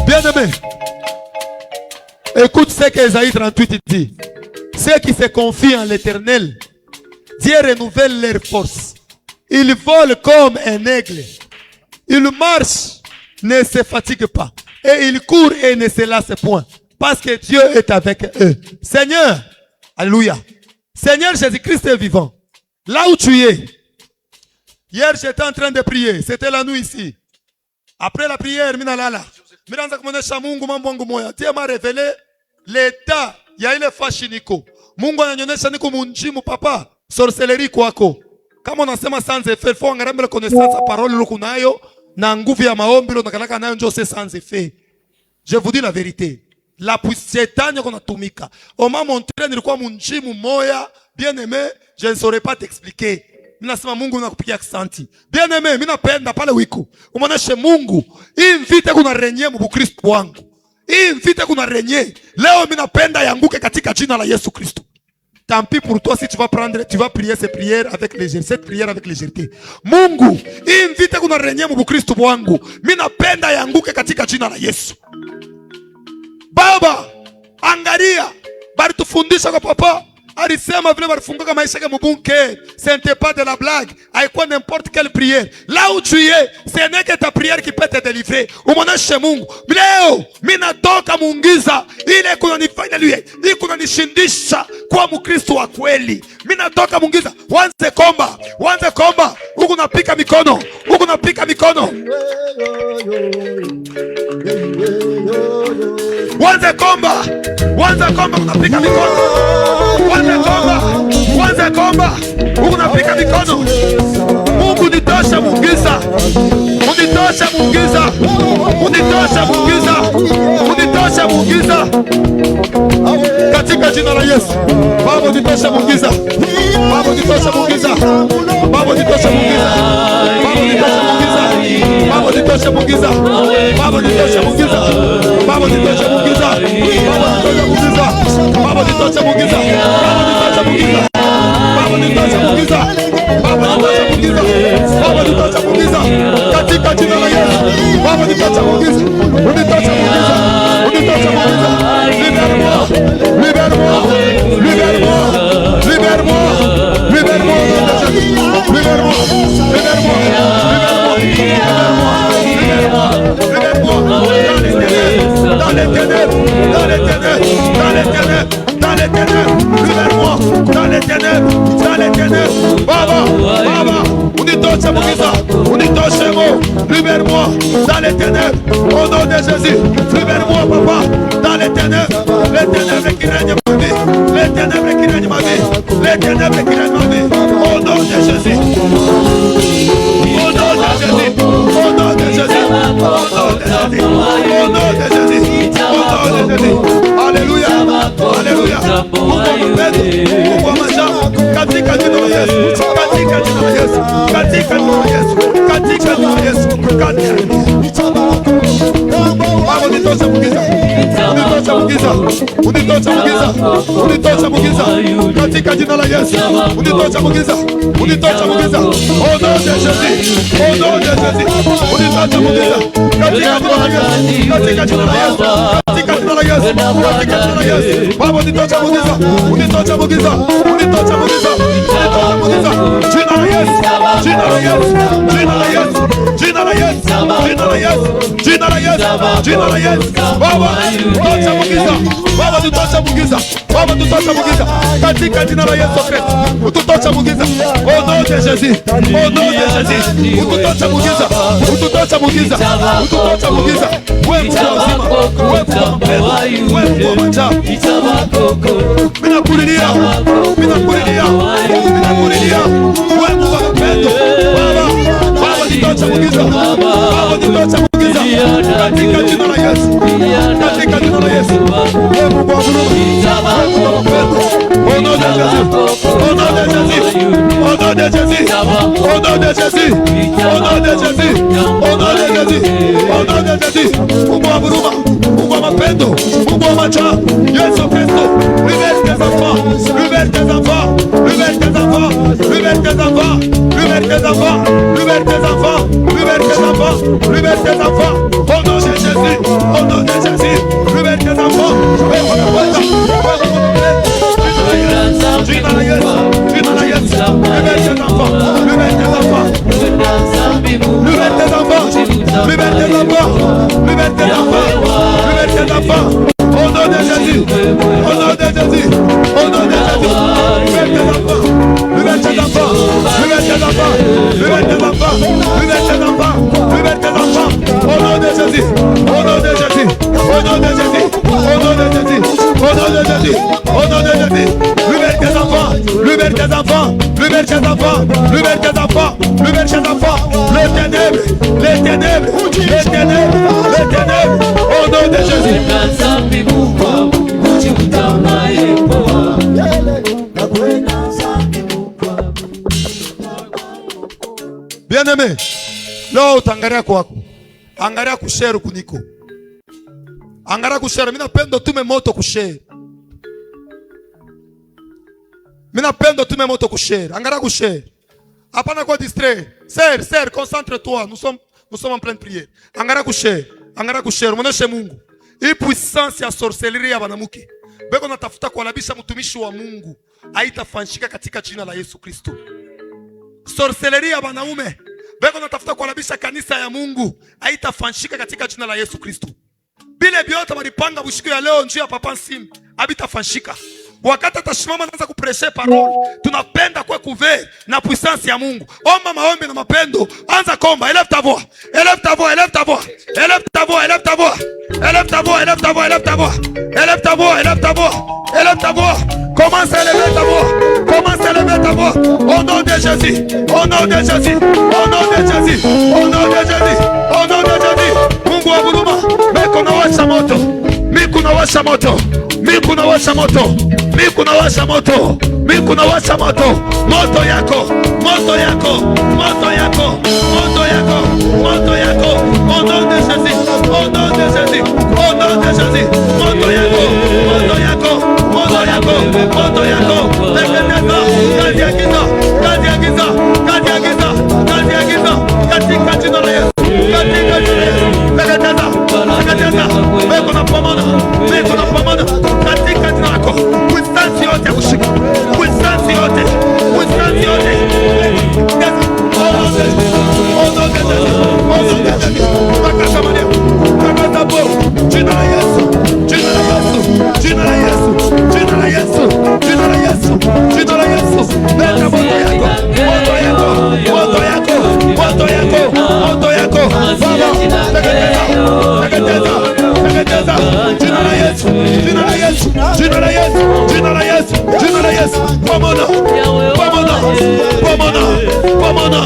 Bien-aimé, écoute ce qu'Ésaïe 38 dit. Ceux qui se confient en l'Éternel, Dieu renouvelle leur force. Ils volent comme un aigle. Ils marchent, ne se fatiguent pas. Et ils courent et ne se lassent point. Parce que Dieu est avec eux. Seigneur, alléluia. Seigneur Jésus-Christ est vivant. Là où tu es. Hier, j'étais en train de prier. C'était la nuit ici. Après la prière, minalala. Miranza kumonesha Mungu mambo yangu moya. Dieu m'a révélé l'état ya ile fashi niko. Mungu ananyonyesha niko munjimu papa. Sorcellerie kwako. Kama unasema sans effet, faut angarambe la connaissance à parole loko nayo na nguvu ya maombi lo nakalaka nayo njo c'est sans effet. Je vous dis la vérité. La puissance qu'on a tumika. On m'a montré nilikuwa munjimu moya. Bien aimé, je ne saurais pas t'expliquer. Minasema Mungu nakupigia asante. Bien aimé, mimi napenda pale wiko. Umaoneshe Mungu, hii mvite kuna renye mu Kristo wangu. Hii mvite kuna renye. Leo mimi napenda yanguke katika jina la Yesu Kristo. Tant pis pour toi si tu vas prier ces prières avec légèreté, cette prière avec légèreté. Mungu, hii mvite kuna renye mu Kristo wangu. Mimi napenda yanguke katika jina la Yesu. Baba, angalia, bali tufundisha kwa papa. Alisema vile walifunguka maisha yake mbunke. Ce n'était pas de la blague. Haikuwa n'importe quelle prière. Là où tu es, ce n'est que ta prière qui peut te délivrer. Umoneshe Mungu. Leo, mimi natoka mungiza. Ile kunanifanya liye. Ile kunanishindisha kwa Mkristo wa kweli. Mimi natoka mungiza. Wanze komba. Wanze komba. Huku napika mikono. Huku napika mikono. Wanze komba. Wanze komba. Unapika mikono. Wanze komba, unapika mikono. Mungu nitosha mungiza. Unitosha mungiza. Unitosha mungiza. Unitosha mungiza. Katika jina la Yesu. Baba nitosha mungiza. Baba nitosha mungiza. Baba nitosha mungiza. Baba nitosha mungiza. Baba nitosha mungiza. Baba nitosha mungiza. Baba nitosha mungiza. Baba nitosha mungiza. Baba nitosha mungiza. Baba nitosha mungiza. Baba nitosha mungiza. Katika jina la Yesu. Baba nitosha mungiza. Unitosha mungiza. Unitosha mungiza. Libère-moi. Libère-moi. Libère-moi. Libère-moi. Libère-moi. Libère-moi. Libère-moi. Dans les ténèbres, dans les ténèbres, dans les ténèbres, dans les ténèbres, libère-moi, dans les ténèbres, dans les ténèbres. Baba, Baba, unitoshe mungiza, unitoshe mo, libère-moi, dans les ténèbres, au nom de Jésus, libère-moi papa, dans les ténèbres qui règnent ma vie, les ténèbres qui règnent ma vie, les ténèbres qui règnent ma vie, au nom de Jésus, au nom de Jésus, au nom de Jésus, au nom de Jésus, au nom de Jésus, alléluia, alléluia, Mungu maisha, katika jina la Yesu, katika jina la Yesu, katika jina la Yesu, katika jina la Yesu, katika jina la Yesu, Baba nitosha mungiza. mugiza, unitosha mugiza, unitosha mugiza, katika jina la Yesu, unitosha mugiza, unitosha mugiza, au nom de Jésus, au nom de Jésus, unitosha mugiza, katika jina la Yesu, katika jina la Yesu, katika jina la Yesu, katika jina la Yesu, Baba unitosha mugiza, unitosha mugiza, unitosha mugiza, unitosha mugiza, jina la Yesu, jina la Yesu, jina la Yesu, jina la Yesu, jina la Yesu, jina la Yesu, jina la Yesu, Baba tutosha mugiza, Baba tutosha mugiza, Baba tutosha mugiza, katika jina la Yesu Kristo, ututosha mugiza, au nom de Jésus, au nom de Jésus, ututosha mugiza, ututosha mugiza, ututosha mugiza, wewe Mungu mzima, wewe Mungu mpendwa, wewe Mungu mcha, minakulilia, minakulilia, minakulilia, wewe Mungu mpendwa, Baba tutosha mugiza, Baba tutosha mugiza, katika jina la Yesu, katika jina la Yesu, wewe Mungu wa huruma, au nom de Jésus, au nom de Jésus, au nom de Jésus, au nom de Jésus, au nom de Jésus, au nom de Jésus, au nom de Jésus, Mungu wa huruma, Mungu wa mapendo, Mungu wa macha, Yesu Kristo, libère tes enfants, libère tes enfants, libère tes enfants, libère tes enfants, libère tes enfants, libère tes enfants, libère tes enfants, libère tes enfants, au nom de Jésus, au nom de Jésus, libère tes enfants, au nom de Jésus, au nom de Jésus, au nom de Jésus, libère tes enfants, libère tes enfants, libère tes enfants, libère tes enfants, libère tes enfants, au nom de Jésus, au nom de Jésus, au nom de Jésus, au nom de Jésus, au nom de Jésus, au nom de Jésus, libère tes enfants, libère tes enfants, libère tes enfants, libère tes enfants, libère tes enfants, les ténèbres, les ténèbres, les ténèbres, les ténèbres, au nom de Jésus. Bien-aimé, leo utangalia kwako, angalia kushare kuniko, angalia kushare. Mimi napenda tume moto kushare, mimi napenda tume moto kushare, angalia kushare, hapana kwa distrait. Sœur, concentre-toi, nous sommes en pleine prière. Angalia kushare, muoneshe Mungu hii puissance ya sorcellerie ya banamuke beko natafuta kualabisha mtumishi wa Mungu haitafanyika katika jina la Yesu Kristo. Sorcellerie ya banaume beko natafuta kualabisha kanisa ya Mungu haitafanyika katika jina la Yesu Kristo. Bile biote walipanga bushiko ya leo njia papa Nsimu habitafanyika. Wakati atashimama naanza kupreshe parole, tunapenda kwa couvert na puissance ya Mungu. Omba maombi na mapendo, anza komba, élève ta voix, élève ta voix, élève ta voix, élève ta voix, élève ta voix, élève ta voix, élève ta voix, élève ta voix, élève ta voix, élève ta voix, élève ta voix. Commence à élever ta voix, commence à élever ta voix. Au nom de Jésus, au nom de Jésus, au nom de Jésus, au nom de Jésus, au nom de Jésus. Mungu wa huruma, meko na washa moto, miku na washa moto, miku na washa moto, miku na washa moto, miku na washa moto, moto yako, moto yako, moto yako, moto yako, moto yako, au nom de Jésus, au nom de Jésus, au nom de Jésus, moto yako, moto yako, moto yako, moto yako, teketeza, kazi ya giza, kazi ya giza, kazi ya giza, kazi ya giza, katika jina la Yesu, katika jina la Yesu, teketeza, teketeza, meko na pomona, meko na pomona, katika jina lako, puissance yote kushika, puissance yote, puissance yote, au nom de Jésus, au nom de Jésus, au nom de Jésus, takasa Maria, takasa bo, jina la Yesu, jina la Yesu, jina la Yesu, jina la Yesu, jina la Yesu, jina la Yesu, leta moto yako, moto yako, moto yako, moto yako, moto yako, Baba, teketeza, teketeza, teketeza, jina la Yesu, jina la Yesu, jina la Yesu, jina la Yesu, jina la Yesu, pomona, pomona, pomona, pomona,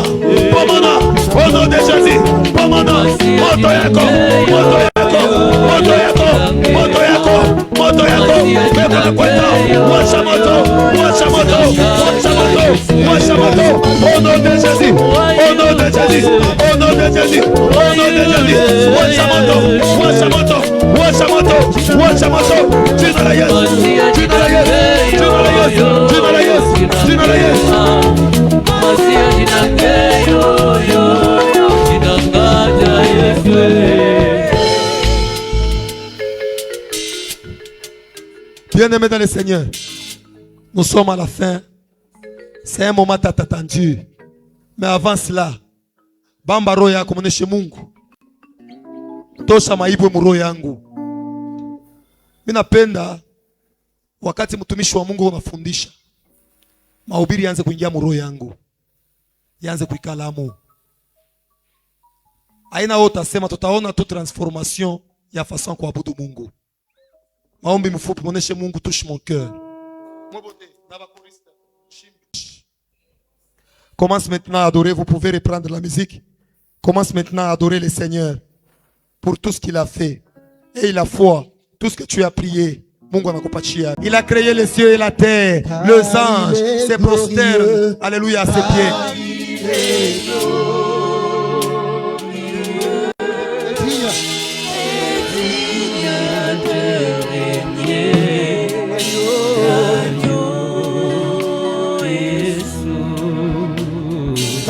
pomona, au nom de Jésus, pomona, moto yako, moto yako, moto yako, moto yako, moto yako, meko na kwenda, washa moto, washa moto, washa moto, washa moto, au nom de Jésus, au nom de Jésus, au nom de Jésus, au nom de Jésus, washa moto, washa moto, washa moto, Washa moto. Jina la Yesu. Jina la Yesu. Jina la Yesu. Jina la Yesu. Jina la Yesu. Masia jinange yo yo. Jinangaja Yesu. Bien-aimés dans le Seigneur, nous sommes à la fin. C'est un moment attendu. Mais avant cela, bamba roho yako mwoneshe Mungu. Tosha maibwe muroho yangu. Mimi napenda wakati mtumishi wa Mungu unafundisha, mahubiri yanze kuingia muroho yangu, yanze kuikalamu. Aina wote asema tutaona tu transformation ya façon kuabudu Mungu. Maombi mfupi, mwoneshe Mungu, touche mon cœur. Commence maintenant à adorer, vous pouvez reprendre la musique. Commence maintenant à adorer le Seigneur pour tout ce qu'il a fait. Et il a foi, tout ce que tu as prié. Mungu anakupatia. Il a créé les cieux et la terre. Les anges se prosternent. Alléluia à ses pieds.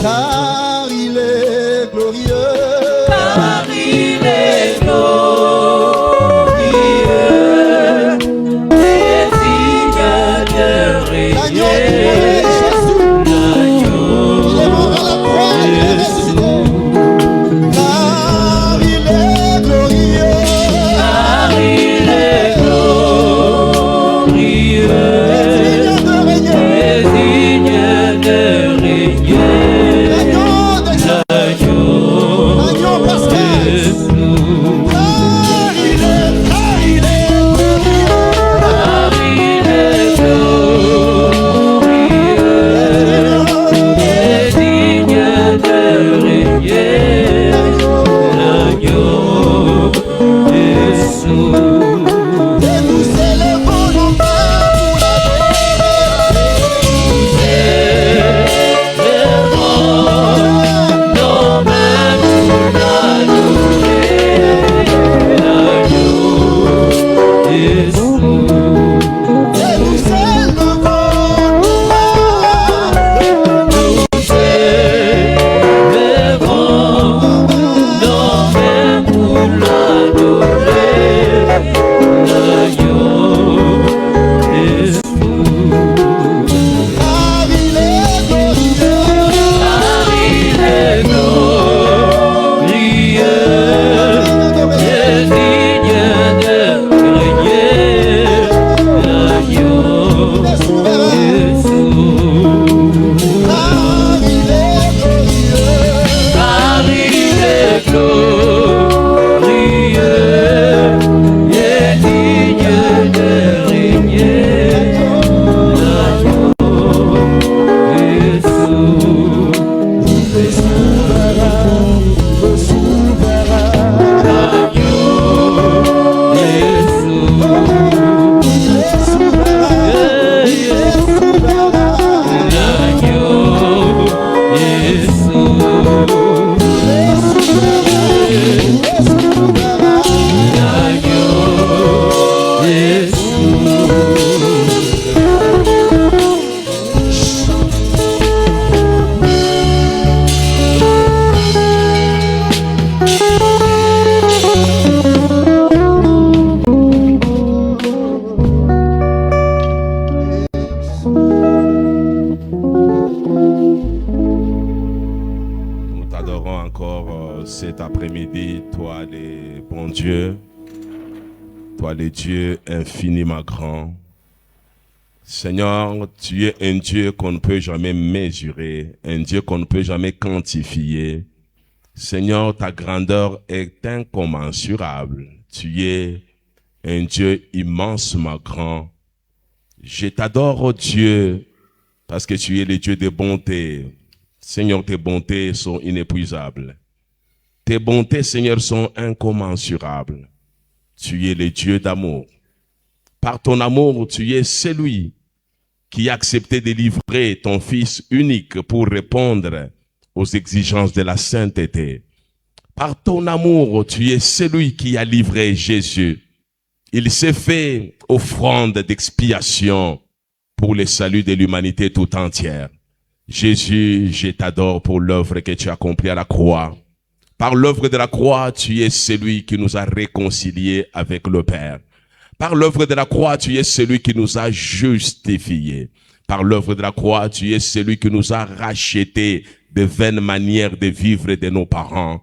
Car il est glorieux, Car il est glorieux, et digne de l'agneau régner. Jésus, il est mort à la croix, il est ressuscité. Car il est glorieux, Car il est glorieux, et digne de régner. et digne de régner. L'agneau pascal, car il est glorieux, Car il est glorieux, et digne de régner. L'agneau Jésus. et nous élevons nos mains pour et nous élevons nos mains. Car il est cet après-midi, toi le bon Dieu, toi le Dieu infiniment grand. Seigneur, tu es un Dieu qu'on ne peut jamais mesurer, un Dieu qu'on ne peut jamais quantifier. Seigneur, ta grandeur est incommensurable. Tu es un Dieu immensement grand. Je t'adore, oh Dieu, parce que tu es le Dieu de bonté. Seigneur, tes bontés sont inépuisables. Tes bontés, Seigneur, sont incommensurables. Tu es le Dieu d'amour. Par ton amour, tu es celui qui a accepté de livrer ton Fils unique pour répondre aux exigences de la sainteté. Par ton amour, tu es celui qui a livré Jésus. Il s'est fait offrande d'expiation pour le salut de l'humanité tout entière. Jésus, je t'adore pour l'œuvre que tu as accomplie à la croix. Par l'œuvre de la croix, tu es celui qui nous a réconciliés avec le Père. Par l'œuvre de la croix, tu es celui qui nous a justifiés. Par l'œuvre de la croix, tu es celui qui nous a rachetés de vaines manières de vivre de nos parents.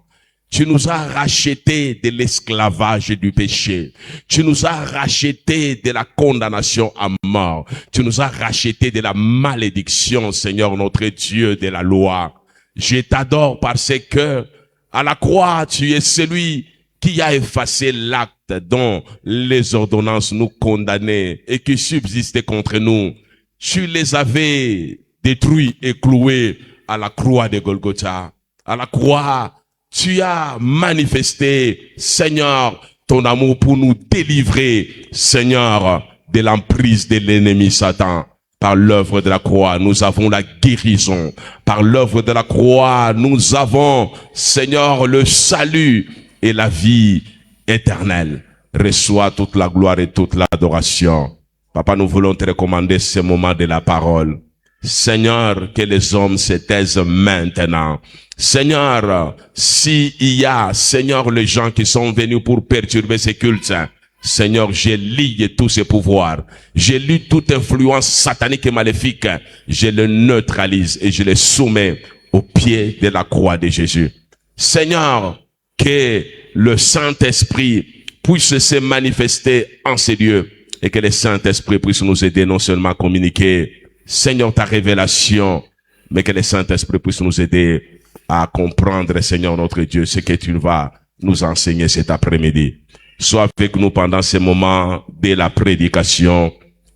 Tu nous as rachetés de l'esclavage et du péché. Tu nous as rachetés de la condamnation à mort. Tu nous as rachetés de la malédiction, Seigneur notre Dieu, de la loi. Je t'adore parce que à la croix, tu es celui qui a effacé l'acte dont les ordonnances nous condamnaient et qui subsistaient contre nous. Tu les avais détruits et cloués à la croix de Golgotha. À la croix, tu as manifesté, Seigneur, ton amour pour nous délivrer, Seigneur, de l'emprise de l'ennemi Satan. Par l'œuvre de la croix, nous avons la guérison. Par l'œuvre de la croix, nous avons, Seigneur, le salut et la vie éternelle. Reçois toute la gloire et toute l'adoration. Papa, nous voulons te recommander ce moment de la parole. Seigneur, que les hommes se taisent maintenant. Seigneur, s'il y a, Seigneur, les gens qui sont venus pour perturber ces cultes, Seigneur, je lie tous ces pouvoirs. Je lie toute influence satanique et maléfique. Je le neutralise et je le soumets au pied de la croix de Jésus. Seigneur, que le Saint-Esprit puisse se manifester en ces lieux et que le Saint-Esprit puisse nous aider non seulement à communiquer, Seigneur, ta révélation, mais que le Saint-Esprit puisse nous aider à comprendre, Seigneur notre Dieu, ce que tu vas nous enseigner cet après-midi. Sois avec nous pendant ces moments de la prédication.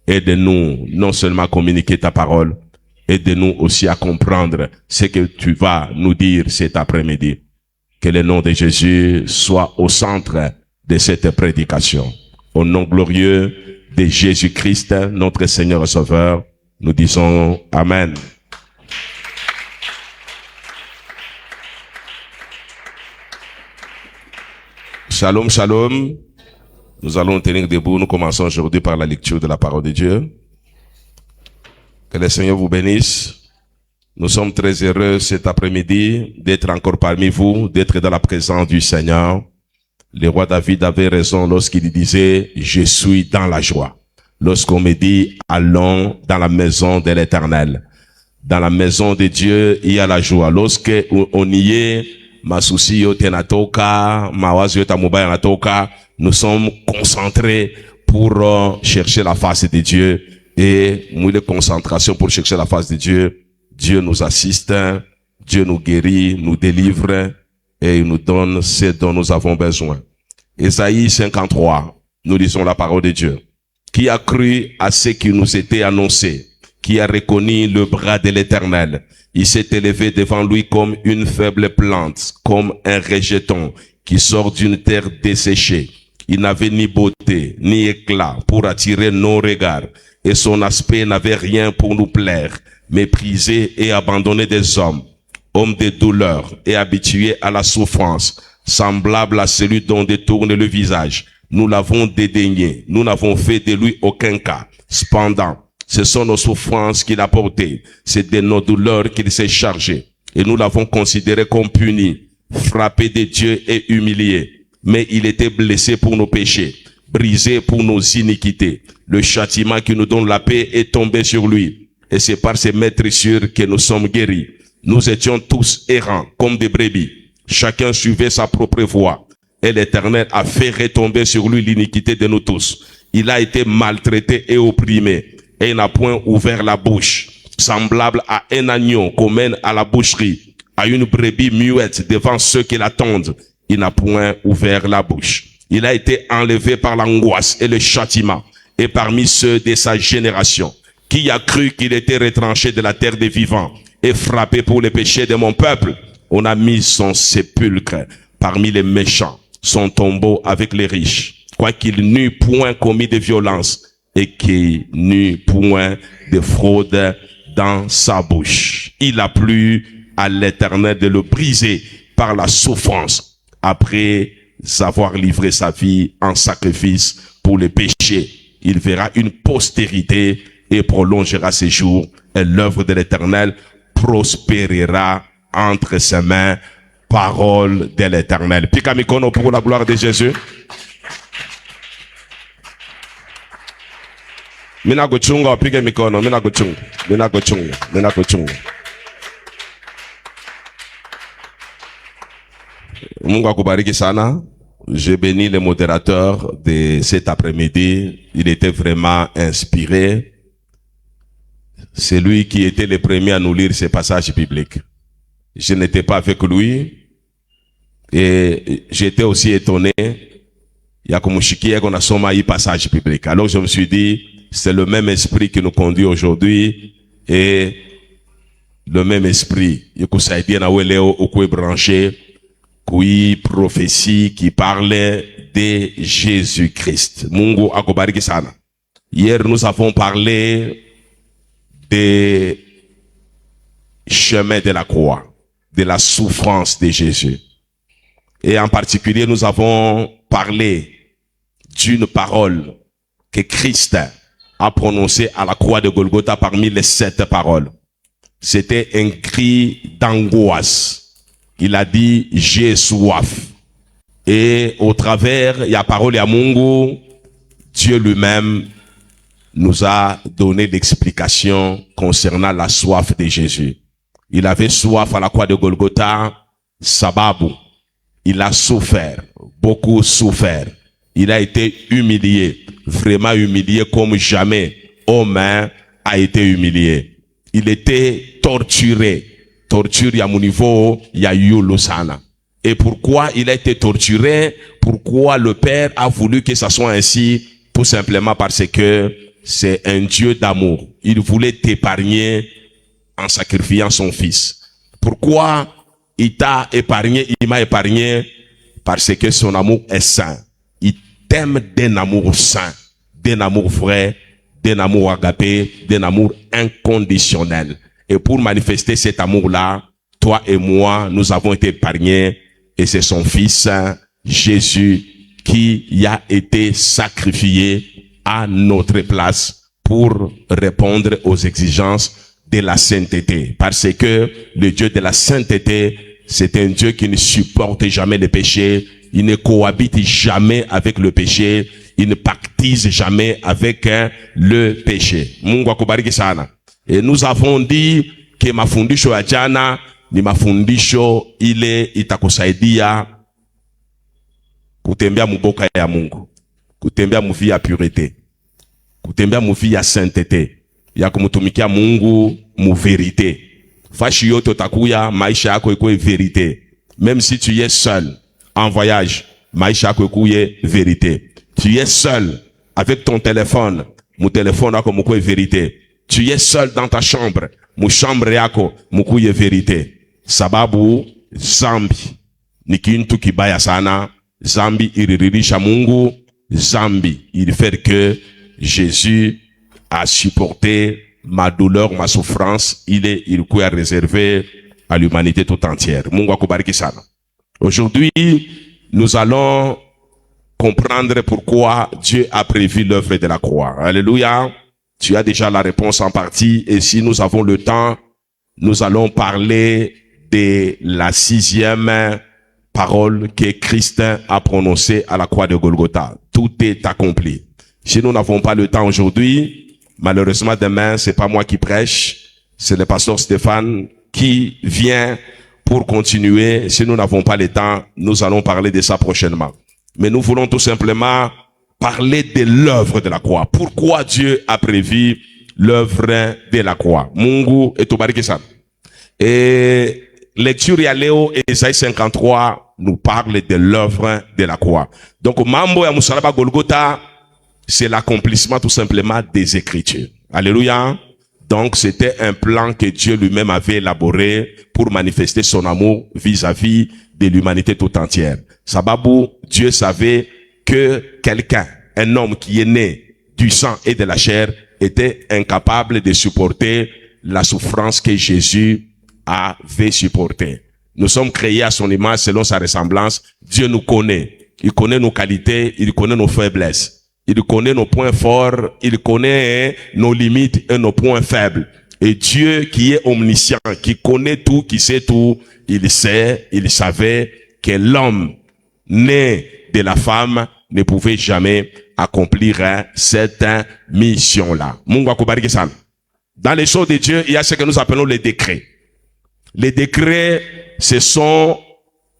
Aide-nous non seulement à communiquer ta parole, aide-nous aussi à comprendre ce que tu vas nous dire cet après-midi. Que le nom de Jésus soit au centre de cette prédication. Au nom glorieux de Jésus-Christ, notre Seigneur et Sauveur, nous disons Amen. Shalom, shalom. Nous allons tenir debout. Nous commençons aujourd'hui par la lecture de la parole de Dieu. Que le Seigneur vous bénisse. Nous sommes très heureux cet après-midi d'être encore parmi vous, d'être dans la présence du Seigneur. Le roi David avait raison lorsqu'il disait « Je suis dans la joie ». Lorsqu'on me dit « Allons dans la maison de l'Éternel ». Dans la maison de Dieu, il y a la joie. Lorsqu'on y est, masusi yote natoka, mawazo yote mubaya natoka, nous sommes concentrés pour chercher la face de Dieu. Et nous de concentration pour chercher la face de Dieu, Dieu nous assiste, Dieu nous guérit, nous délivre et il nous donne ce dont nous avons besoin. Ésaïe 53, nous lisons la parole de Dieu. Qui a cru à ce qui nous était annoncé? Qui a reconnu le bras de l'Éternel? Il s'est élevé devant lui comme une faible plante, comme un rejeton qui sort d'une terre desséchée. Il n'avait ni beauté, ni éclat pour attirer nos regards, et son aspect n'avait rien pour nous plaire. Méprisé et abandonné des hommes, homme de douleur et habitué à la souffrance, semblable à celui dont détourne le visage. Nous l'avons dédaigné, nous n'avons fait de lui aucun cas. Cependant, ce sont nos souffrances qu'il a portées, c'est de nos douleurs qu'il s'est chargé. Et nous l'avons considéré comme puni, frappé de Dieu et humilié. Mais il était blessé pour nos péchés, brisé pour nos iniquités. Le châtiment qui nous donne la paix est tombé sur lui. Et c'est par ses maîtrissures que nous sommes guéris. Nous étions tous errants, comme des brebis. Chacun suivait sa propre voie. Et l'Éternel a fait retomber sur lui l'iniquité de nous tous. Il a été maltraité et opprimé. Et il n'a point ouvert la bouche. Semblable à un agneau qu'on mène à la boucherie, à une brebis muette devant ceux qui l'attendent. Il n'a point ouvert la bouche. Il a été enlevé par l'angoisse et le châtiment. Et parmi ceux de sa génération, qui a cru qu'il était retranché de la terre des vivants et frappé pour les péchés de mon peuple, on a mis son sépulcre parmi les méchants, son tombeau avec les riches, quoiqu'il n'eût point commis de violence et qu'il n'eut point de fraude dans sa bouche. Il a plu à l'Éternel de le briser par la souffrance. Après avoir livré sa vie en sacrifice pour les péchés. Il verra une postérité et prolongera ses jours, et l'œuvre de l'Éternel prospérera entre ses mains. Parole de l'Éternel. Pika mikono pour la gloire de Jésus. Mina kuchunga, pika mikono, mina kuchunga, mina kuchunga, mina kuchunga. Mungu akubariki sana. Je bénis le modérateur de cet après-midi. Il était vraiment inspiré. C'est lui qui était le premier à nous lire ces passages bibliques. Je n'étais pas avec lui. Et j'étais aussi étonné. Il y a comme qu'on a sommé passage biblique. Alors je me suis dit, c'est le même esprit qui nous conduit aujourd'hui. Et le même esprit. Il y a été branché. Qui prophétie qui parlait de Jésus-Christ. Mungu akubariki sana. Hier, nous avons parlé des chemins de la croix, de la souffrance de Jésus. Et en particulier, nous avons parlé d'une parole que Christ a prononcée à la croix de Golgotha parmi les 7 paroles. C'était un cri d'angoisse. Il a dit, j'ai soif. Et au travers, il y a parole à Mungu, Dieu lui-même nous a donné l'explication concernant la soif de Jésus. Il avait soif à la croix de Golgotha, sababu. Il a souffert, beaucoup souffert. Il a été humilié, vraiment humilié comme jamais homme a été humilié. Il était torturé. Torture, il y a mon niveau, il y a eu sana. Et pourquoi il a été torturé? Pourquoi le Père a voulu que ça soit ainsi? Tout simplement parce que c'est un Dieu d'amour. Il voulait t'épargner en sacrifiant son Fils. Pourquoi il t'a épargné? Il m'a épargné parce que son amour est saint. Il t'aime d'un amour saint, d'un amour vrai, d'un amour agapé, d'un amour inconditionnel. Et pour manifester cet amour-là, toi et moi, nous avons été épargnés. Et c'est son Fils, Jésus, qui y a été sacrifié à notre place pour répondre aux exigences de la sainteté. Parce que le Dieu de la sainteté, c'est un Dieu qui ne supporte jamais le péché. Il ne cohabite jamais avec le péché. Il ne pactise jamais avec le péché. Mungu akubariki sana. Et nous avons dit que mafundisho ya jana ni mafundisho ile itakusaidia kutembea muboka ya Mungu, kutembea muvi ya purite, kutembea muvi ya sainteté, ya kumutumikia Mungu mu vérité. Fashi yote utakuya maisha yako ikuwe vérité. Même si tu es seul en voyage, maisha yako ikuwe vérité. Tu es seul avec ton téléphone, mon téléphone yako mukuwe vérité. Tu es seul dans ta chambre, mu chambre yako mukuye vérité. Sababu zambi ni kintu kibaya sana. Zambi iliririsha Mungu. Zambi il fait que Jésus a supporté ma douleur, ma souffrance. Il kuya réservé à l'humanité tout entière. Mungu akubariki sana. Aujourd'hui, nous allons comprendre pourquoi Dieu a prévu l'œuvre de la croix. Alléluia. Tu as déjà la réponse en partie, et si nous avons le temps, nous allons parler de la 6e parole que Christ a prononcée à la croix de Golgotha. Tout est accompli. Si nous n'avons pas le temps aujourd'hui, malheureusement demain, c'est pas moi qui prêche, c'est le pasteur Stéphane qui vient pour continuer. Si nous n'avons pas le temps, nous allons parler de ça prochainement. Mais nous voulons tout simplement parler de l'œuvre de la croix. Pourquoi Dieu a prévu l'œuvre de la croix? Mungu etubariki sana. Et lecture ya leo, Ésaïe 53 nous parle de l'œuvre de la croix. Donc mambo ya musalaba Golgotha, c'est l'accomplissement tout simplement des Écritures. Alléluia. Donc c'était un plan que Dieu lui-même avait élaboré pour manifester son amour vis-à-vis de l'humanité tout entière. Sababu, Dieu savait que quelqu'un, un homme qui est né du sang et de la chair, était incapable de supporter la souffrance que Jésus avait supportée. Nous sommes créés à son image selon sa ressemblance. Dieu nous connaît. Il connaît nos qualités, il connaît nos faiblesses. Il connaît nos points forts, il connaît nos limites et nos points faibles. Et Dieu qui est omniscient, qui connaît tout, qui sait tout, il savait que l'homme né de la femme ne pouvait jamais accomplir cette mission-là. Mungu akubariki sana. Dans les choses de Dieu, il y a ce que nous appelons les décrets. Les décrets, ce sont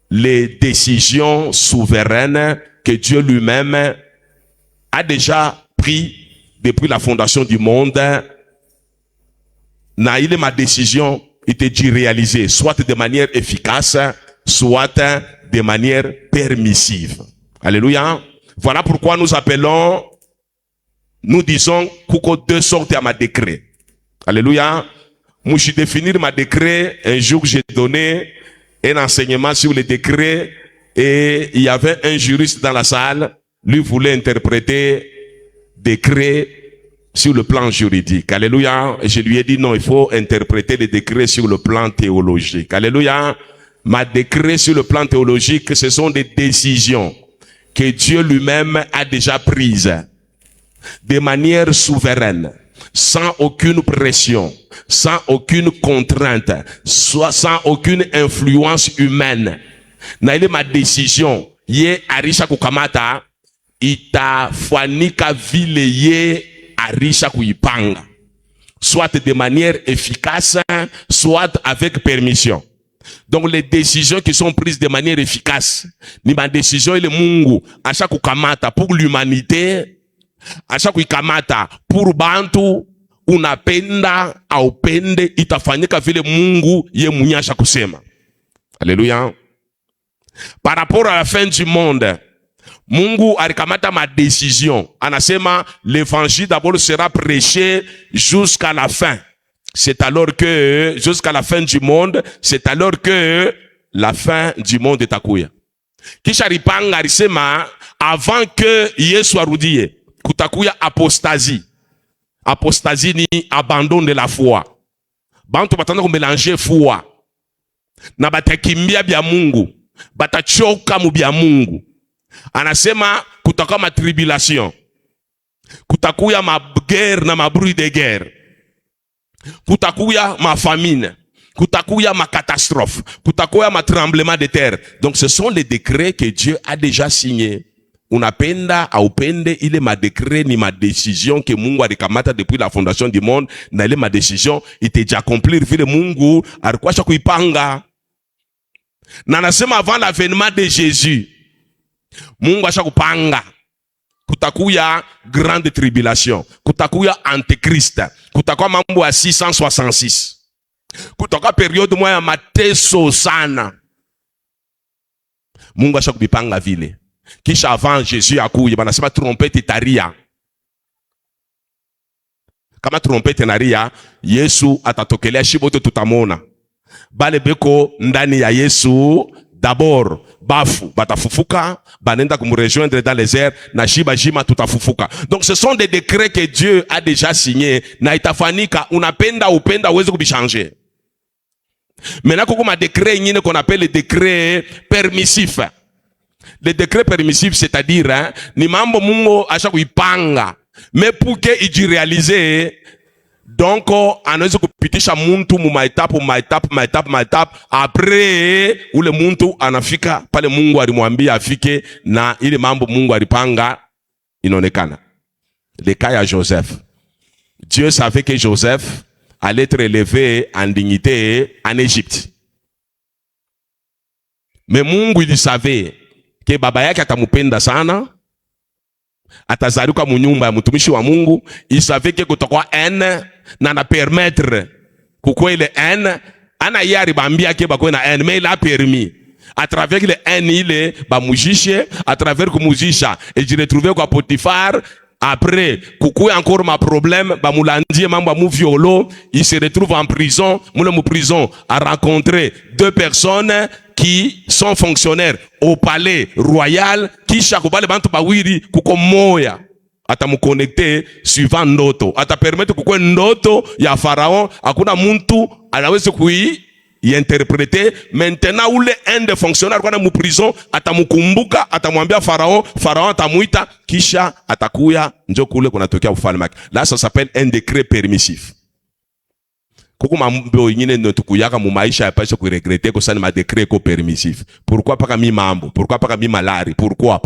les décisions souveraines que Dieu lui-même a déjà pris depuis la fondation du monde. Na il est ma décision, il te dit réaliser, soit de manière efficace, soit de manière permissive. Alléluia. Voilà pourquoi nous disons kuko deux sortes à ma décret. Alléluia. Moi, je définir ma décret. Un jour, j'ai donné un enseignement sur les décrets et il y avait un juriste dans la salle. Lui voulait interpréter décret sur le plan juridique. Alléluia. Et je lui ai dit non, il faut interpréter les décrets sur le plan théologique. Alléluia. Ma décret sur le plan théologique, ce sont des décisions que Dieu lui-même a déjà prises de manière souveraine, sans aucune pression, sans aucune contrainte, soit sans aucune influence humaine. Na ile ma décision, ye arisha kukamata, itafanika vile ye arisha kuipanga. Soit de manière efficace, soit avec permission. Donc les décisions qui sont prises de manière efficace, ni ma décision ile Mungu acha kukamata pour l'humanité, acha kuikamata pour bantu, unapenda au pende, itafanyika vile Mungu ye mwenyewe acha kusema. Alléluia. Par rapport à la fin du monde, Mungu alikamata ma décision. Anasema l'évangile d'abord sera prêché jusqu'à la fin. C'est alors que, jusqu'à la fin du monde, c'est alors que la fin du monde est akuya. Kisha ripanga alisema, avant que Yesu arudie, kutakuya apostasie. Apostasie ni abandon de la foi. Bantu batanda kumelange foi. Na batakimbia bya Mungu. Batachoka mu bya Mungu. Anasema kutakuya ma tribulation. Kutakuya ma guerre na ma bruit de guerre. Kutakuya ma famine, kutakuya ma catastrophe, kutakuya ma tremblement de terre. Donc ce sont les décrets que Dieu a déjà signés. Unapenda au pende, il est ma décret ni ma décision que Mungu alikamata depuis la fondation du monde. Na il est ma décision, il était déjà accomplir vile Mungu alikuwa kuipanga. Na nasema avant l'avènement de Jésus, Mungu ashakupanga. Kutakuya grande tribulation, kutakuya antéchrist, kutakuya mambo ya 666, kutakuya periode moya ya mateso sana. Mungu asha kubipanga vile. Kisha avant Jésus akuye, banasema trompete itaria. Kama trompete naria, Yesu atatokelea shibote tutamona. Bale beko ndani ya Yesu, d'abord, bafu, batafufuka, banenda kumrejoindre dans les airs, na shiba jima tutafufuka. Donc ce sont des décrets que Dieu a déjà signés, na itafanika, unapenda upenda uweze kubishanger. Maintenant, kuko ma décret nyine qu'on appelle les décrets permissifs. Les décrets permissifs, c'est-à-dire, hein, ni mambo Mungu asha kuipanga, mais pour que il réalise, donc anaweza kupitisha muntu mu maetape après ule muntu anafika pale Mungu alimwambia afike na ile mambo Mungu alipanga inaonekana. Le cas ya Joseph. Dieu savait que Joseph allait être élevé en dignité en Égypte. Mais Mungu il savait que baba yake atamupenda sana, atazaruka mu nyumba ya mtumishi wa Mungu. Il savait que kutakuwa na na permettre kukwele ana yari bambia ke bakwe na mais il a permis à travers le il ba mujishe à travers ku mujisha et je retrouvé kwa Potiphar. Après kukuwe encore ma problème ba mulandie mambo mu violo, il se retrouve en prison. Mu prison a rencontré deux personnes qui sont fonctionnaires au palais royal. Kisha kubale bantu bawiri kuko moya atamuconnecter suivant ndoto, atapermettre kukwe ndoto ya Pharaon, hakuna muntu anaweza il interprétait. Maintenant, où un des fonctionnaires dans la prison, atamukumbuka, atamwambia Pharaon, Pharaon atamuita, kisha, atakuya, njokule konatokia ufalme. Là, ça s'appelle un décret permissif. Koko mambo ingine notukuyaka mu maisha ya pasha kuregrete ko sana ma décret ko permissif. Pourquoi pas kami mambo? Pourquoi pas kami malari? Pourquoi?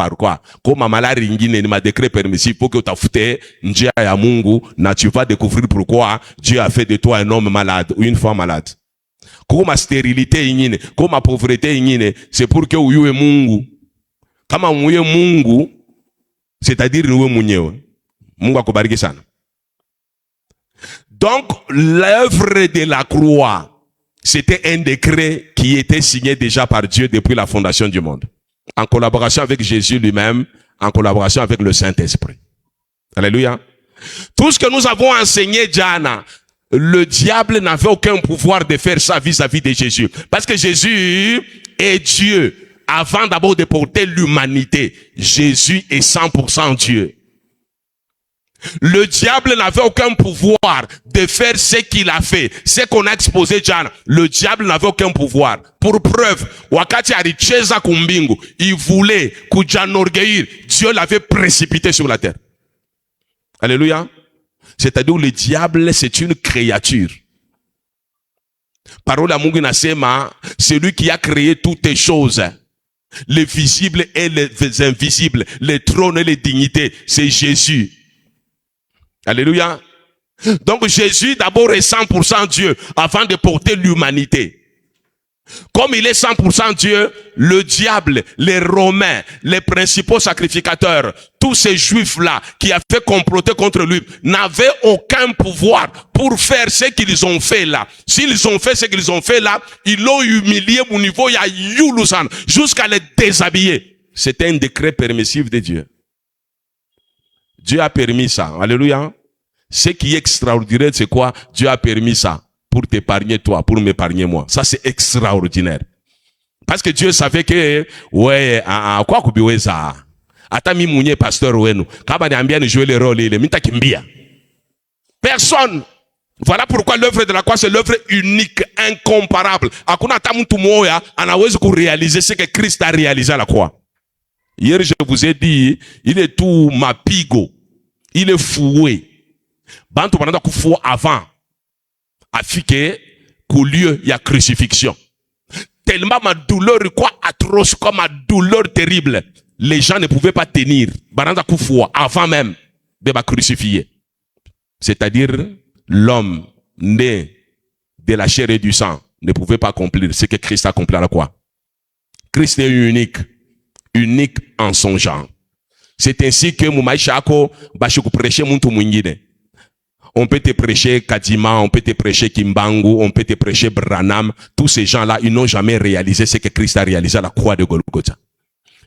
Koma malari ingine ni ma décret permissif pour que utafute njia ya Mungu na tu vas découvrir pourquoi Dieu a fait de toi un homme malade ou une femme malade. Koko ma stérilité ingine, koko ma pauvreté ingine, c'est pour que uyue Mungu. Kama uyue Mungu, c'est-à-dire uwe mwenyewe. Mungu akubariki sana. Donc, l'œuvre de la croix, c'était un décret qui était signé déjà par Dieu depuis la fondation du monde. En collaboration avec Jésus lui-même, en collaboration avec le Saint-Esprit. Alléluia. Tout ce que nous avons enseigné, Diana, le diable n'avait aucun pouvoir de faire ça vis-à-vis de Jésus. Parce que Jésus est Dieu. Avant d'abord de porter l'humanité, Jésus est 100% Dieu. Le diable n'avait aucun pouvoir de faire ce qu'il a fait. Ce qu'on a exposé, Jana. Le diable n'avait aucun pouvoir. Pour preuve, wakati alicheza kumbingu, il voulait kujanorgueillir. Dieu l'avait précipité sur la terre. Alléluia. C'est-à-dire le diable, c'est une créature. Parole à Mungu inasema, celui qui a créé toutes les choses, les visibles et les invisibles, les trônes et les dignités, c'est Jésus. Alléluia. Donc Jésus d'abord est 100% Dieu avant de porter l'humanité. Comme il est 100% Dieu, le diable, les Romains, les principaux sacrificateurs, tous ces juifs-là qui avaient comploté contre lui, n'avaient aucun pouvoir pour faire ce qu'ils ont fait là. S'ils ont fait ce qu'ils ont fait là, ils l'ont humilié au niveau il y a Youlusan, jusqu'à les déshabiller. C'était un décret permissif de Dieu. Dieu a permis ça. Alléluia. Ce qui est extraordinaire, c'est quoi? Dieu a permis ça pour t'épargner toi, pour m'épargner moi. Ça, c'est extraordinaire. Parce que Dieu savait que, ouais, quoi kubiwe ça? Ata mi mounye pasteur wenu. Kaba ni ambia ni jouer le rôle, il est mita kimbia. Personne. Voilà pourquoi l'œuvre de la croix, c'est l'œuvre unique, incomparable. Hakuna ata mtu moya, anawezi kuréaliser ce que Christ a réalisé à la croix. Hier, je vous ai dit, il est tout mapigo. Il est foué. Bantu bananda kufou avant. Afike, qu'au lieu, il y a crucifixion. Tellement ma douleur, quoi, atroce, comme ma douleur terrible. Les gens ne pouvaient pas tenir. Bananda kufou, avant même de ma crucifier. C'est-à-dire, l'homme né de la chair et du sang ne pouvait pas accomplir ce que Christ a accompli à la croix. Christ est unique. Unique en son genre. C'est ainsi que Moumaïchako va prêcher muntu mwingine. On peut te prêcher Kadima, on peut te prêcher Kimbangu, on peut te prêcher Branham. Tous ces gens-là, ils n'ont jamais réalisé ce que Christ a réalisé à la croix de Golgotha.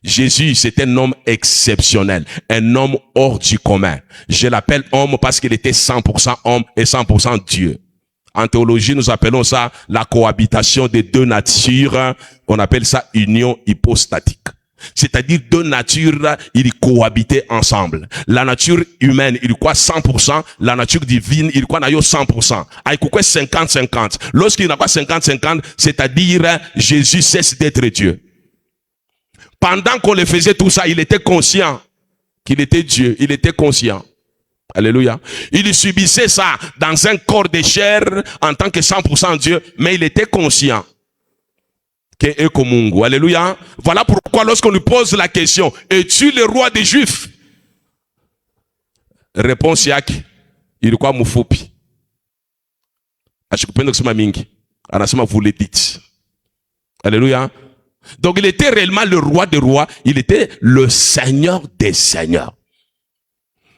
Jésus, c'est un homme exceptionnel, un homme hors du commun. Je l'appelle homme parce qu'il était 100% homme et 100% Dieu. En théologie, nous appelons ça la cohabitation des deux natures. On appelle ça union hypostatique. C'est-à-dire deux natures, ils cohabitaient ensemble. La nature humaine, il croit 100%. La nature divine, il croit 100%. Il croit 50-50. Lorsqu'il n'a pas 50-50, c'est-à-dire Jésus cesse d'être Dieu. Pendant qu'on le faisait tout ça, il était conscient qu'il était Dieu. Il était conscient. Alléluia. Il subissait ça dans un corps de chair en tant que 100% Dieu, mais il était conscient. Alléluia. Voilà pourquoi lorsqu'on lui pose la question, es-tu le roi des Juifs? Réponse yaki, il quoi moufopi. Vous le dites. Alléluia. Donc il était réellement le roi des rois, il était le Seigneur des seigneurs.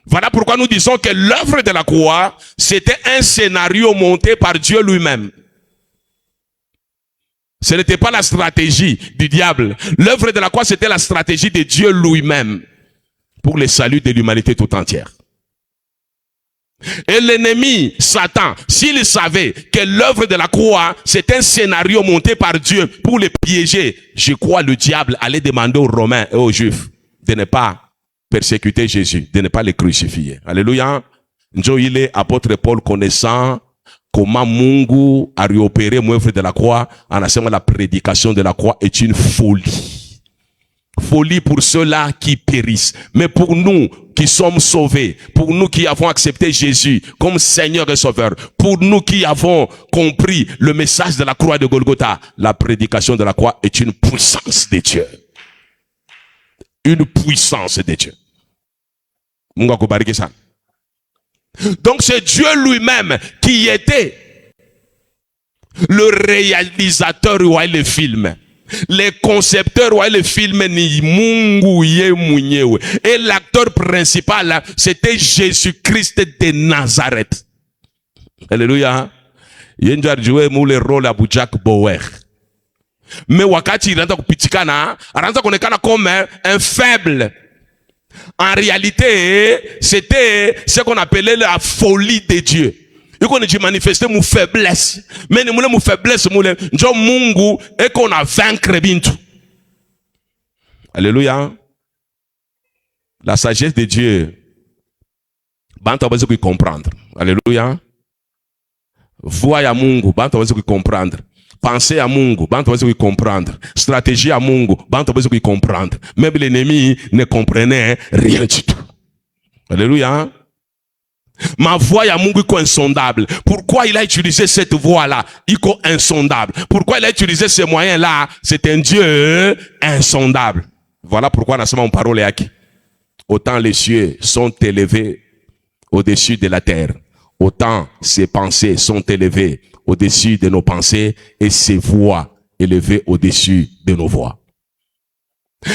Voilà pourquoi nous disons que l'œuvre de la croix, c'était un scénario monté par Dieu lui-même. Ce n'était pas la stratégie du diable. L'œuvre de la croix, c'était la stratégie de Dieu lui-même pour le salut de l'humanité tout entière. Et l'ennemi, Satan, s'il savait que l'œuvre de la croix, c'est un scénario monté par Dieu pour les piéger, je crois le diable allait demander aux Romains et aux Juifs de ne pas persécuter Jésus, de ne pas les crucifier. Alléluia. Njo il est apôtre Paul connaissant comment Mungu a réopéré l'œuvre de la croix en assemant la prédication de la croix est une folie. Folie pour ceux-là qui périssent. Mais pour nous qui sommes sauvés, pour nous qui avons accepté Jésus comme Seigneur et Sauveur, pour nous qui avons compris le message de la croix de Golgotha, la prédication de la croix est une puissance de Dieu. Une puissance de Dieu. Mungu akubariki sana. Donc c'est Dieu lui-même qui était le réalisateur du film. Les concepteurs du film ni Mungu ye mwenyewe. Et l'acteur principal c'était Jésus-Christ de Nazareth. Alléluia. Yenjo alijue mule role abu Jack Bauer. Mais wakati il anaanza kupitikana, anaanza kuonekana comme un faible. En réalité, c'était ce qu'on appelait la folie de Dieu. Il qu'on a manifesté mon faiblesse. Mais nous mon faiblesse, nous njo Mungu et qu'on a vaincre bintu. Alléluia. La sagesse de Dieu. Banta besoin de comprendre. Alléluia. Voix à Mungu, banta besoin de comprendre. Pensée à Mungu, banta besoin de comprendre. Stratégie à Mungu, banta besoin de comprendre. Même l'ennemi ne comprenait rien du tout. Alléluia. Ma voix à Mungu est insondable. Pourquoi il a utilisé cette voix-là? Il est insondable. Pourquoi il a utilisé ces moyens-là? C'est un Dieu insondable. Voilà pourquoi mon parole est acquis. Autant les cieux sont élevés au-dessus de la terre, autant ses pensées sont élevées au-dessus de nos pensées et ses voix élevées au-dessus de nos voix.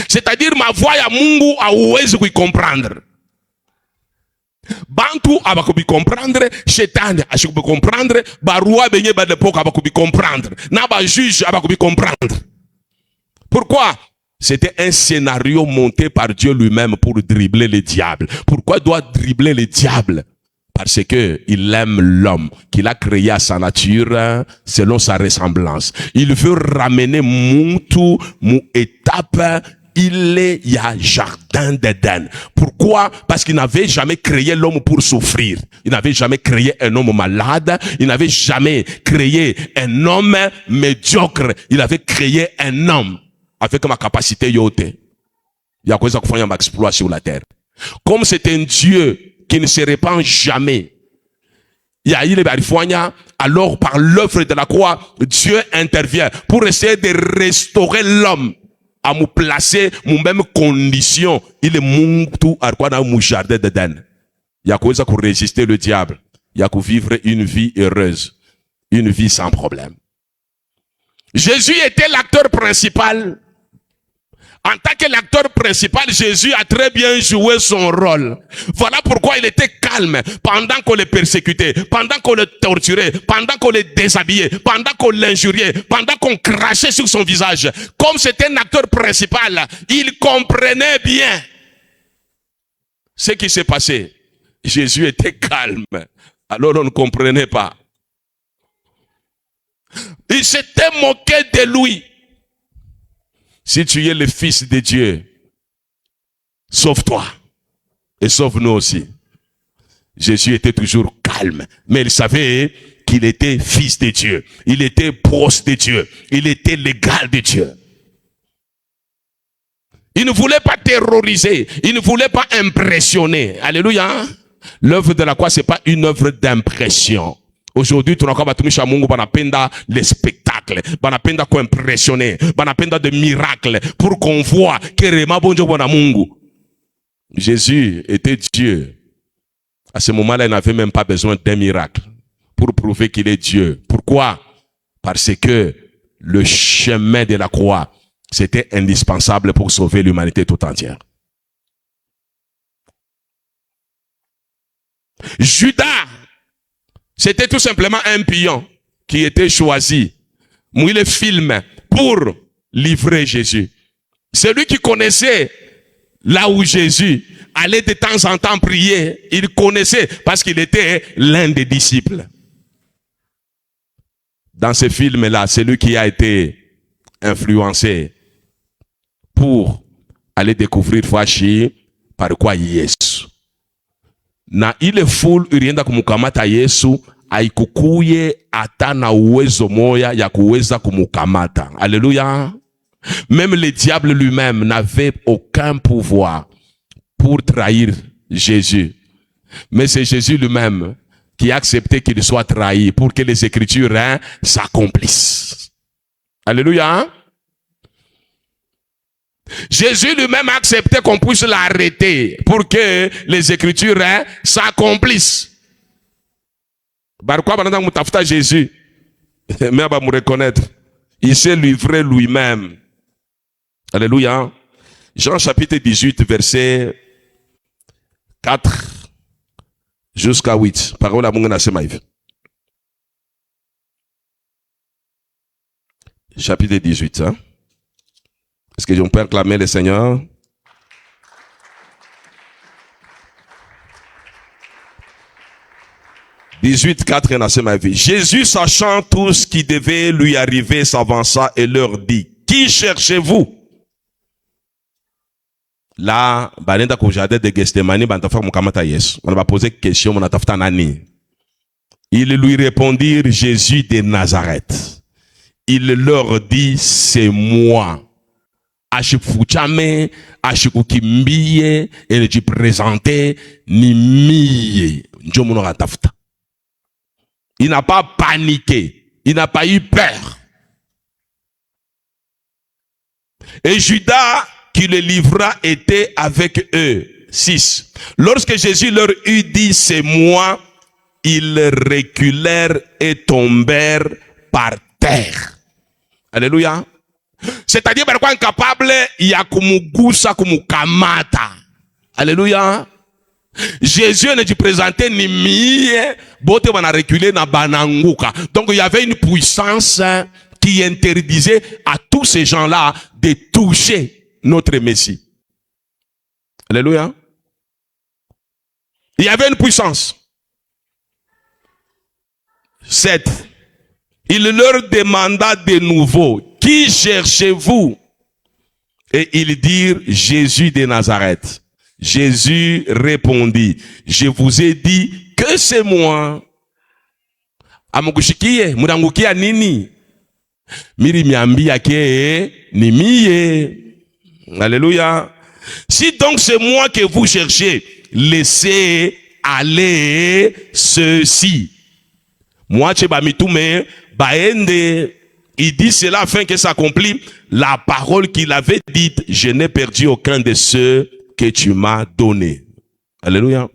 C'est-à-dire ma voix ya Mungu hauwezi kuicomprendre. Bantu abakubi comprendre, Shetani ashikubi comprendre, barua benye ba l'époque abakubi comprendre, na ba juge abakubi comprendre. Pourquoi? C'était un scénario monté par Dieu lui-même pour dribbler le diable. Pourquoi doit dribbler le diable? Parce que il aime l'homme qu'il a créé à sa nature selon sa ressemblance. Il veut ramener Muntu, mon étape, il y a jardin d'Éden. Pourquoi? Parce qu'il n'avait jamais créé l'homme pour souffrir. Il n'avait jamais créé un homme malade. Il n'avait jamais créé un homme médiocre. Il avait créé un homme avec ma capacité yote. Il y a quoi ça qu'on fait un exploit sur la terre. Comme c'est un Dieu qui ne se répand jamais. Il y a eu les barifoignats. Alors par l'œuvre de la croix, Dieu intervient pour essayer de restaurer l'homme à me placer mon même condition. Il est mon tout à quoi dans mon jardin d'Éden. Il y a quoi ça pour résister le diable. Il y a pour vivre une vie heureuse, une vie sans problème. Jésus était l'acteur principal. En tant que l'acteur principal, Jésus a très bien joué son rôle. Voilà pourquoi il était calme pendant qu'on le persécutait, pendant qu'on le torturait, pendant qu'on le déshabillait, pendant qu'on l'injuriait, pendant qu'on crachait sur son visage. Comme c'était un acteur principal, il comprenait bien ce qui s'est passé. Jésus était calme. Alors on ne comprenait pas. Il s'était moqué de lui. Si tu es le fils de Dieu, sauve-toi et sauve-nous aussi. Jésus était toujours calme, mais il savait qu'il était fils de Dieu. Il était proche de Dieu. Il était l'égal de Dieu. Il ne voulait pas terroriser. Il ne voulait pas impressionner. Alléluia. L'œuvre de la croix, c'est pas une œuvre d'impression. Aujourd'hui, tu n'as pas batumisha Mungu banapenda les spectacles, banapenda ko impressionner, banapenda de miracles pour qu'on voit que rema bonjo bona Mungu. Jésus était Dieu. À ce moment-là, il n'avait même pas besoin d'un miracle pour prouver qu'il est Dieu. Pourquoi? Parce que le chemin de la croix, c'était indispensable pour sauver l'humanité tout entière. Judas, c'était tout simplement un pion qui était choisi, mouiller le film pour livrer Jésus. Celui qui connaissait là où Jésus allait de temps en temps prier, il connaissait parce qu'il était l'un des disciples. Dans ce film-là, celui qui a été influencé pour aller découvrir Fashi par quoi Yesu. Na ile foule irienda kumukamata Yesu haikukuye hata na uwezo moya ya kuweza kumukamata. Alléluia. Même le diable lui-même n'avait aucun pouvoir pour trahir Jésus. Mais c'est Jésus lui-même qui a accepté qu'il soit trahi pour que les Écritures s'accomplissent. Alléluia. Jésus lui-même a accepté qu'on puisse l'arrêter pour que les Écritures s'accomplissent. Pourquoi pendant que tu as Jésus, mais va me reconnaître, il s'est livré lui-même. Alléluia. Jean chapitre 18, verset 4 jusqu'à 8. Parole à mon Semaïf. Chapitre 18. Hein? Est-ce que on peut acclamer le Seigneur? « 18:4 Jésus, sachant tout ce qui devait lui arriver, s'avança et leur dit, « Qui cherchez-vous » Là, banenda ko jardin de Gethsemane, bantafa mukamata Yesu. On va poser question, on a tafuta nani. Ils lui répondirent, Jésus de Nazareth. Il leur dit, c'est moi. Ashikuchame, ashikukimbie, et le dit présenté, ni miye. Njomono tafuta. Il n'a pas paniqué. Il n'a pas eu peur. Et Judas, qui le livra, était avec eux. 6. Lorsque Jésus leur eut dit, c'est moi, ils reculèrent et tombèrent par terre. Alléluia. C'est-à-dire, par quoi incapable, il y a kumugusa, kumukamata. Alléluia. Jésus ne dit présenté ni miye, bote wana reculé na bananguka. Donc il y avait une puissance qui interdisait à tous ces gens-là de toucher notre Messie. Alléluia. Il y avait une puissance. 7. Il leur demanda de nouveau, qui cherchez-vous? Et ils dirent, Jésus de Nazareth. Jésus répondit, je vous ai dit que c'est moi. Amukushikie, mudangukia nini? Miri miambia ke ni miye. Alléluia. Si donc c'est moi que vous cherchez, laissez aller ceux-ci. Moi, tche bamitume, baende. Il dit cela afin que s'accomplisse la parole qu'il avait dite, je n'ai perdu aucun de ceux que tu m'as donné. Alléluia.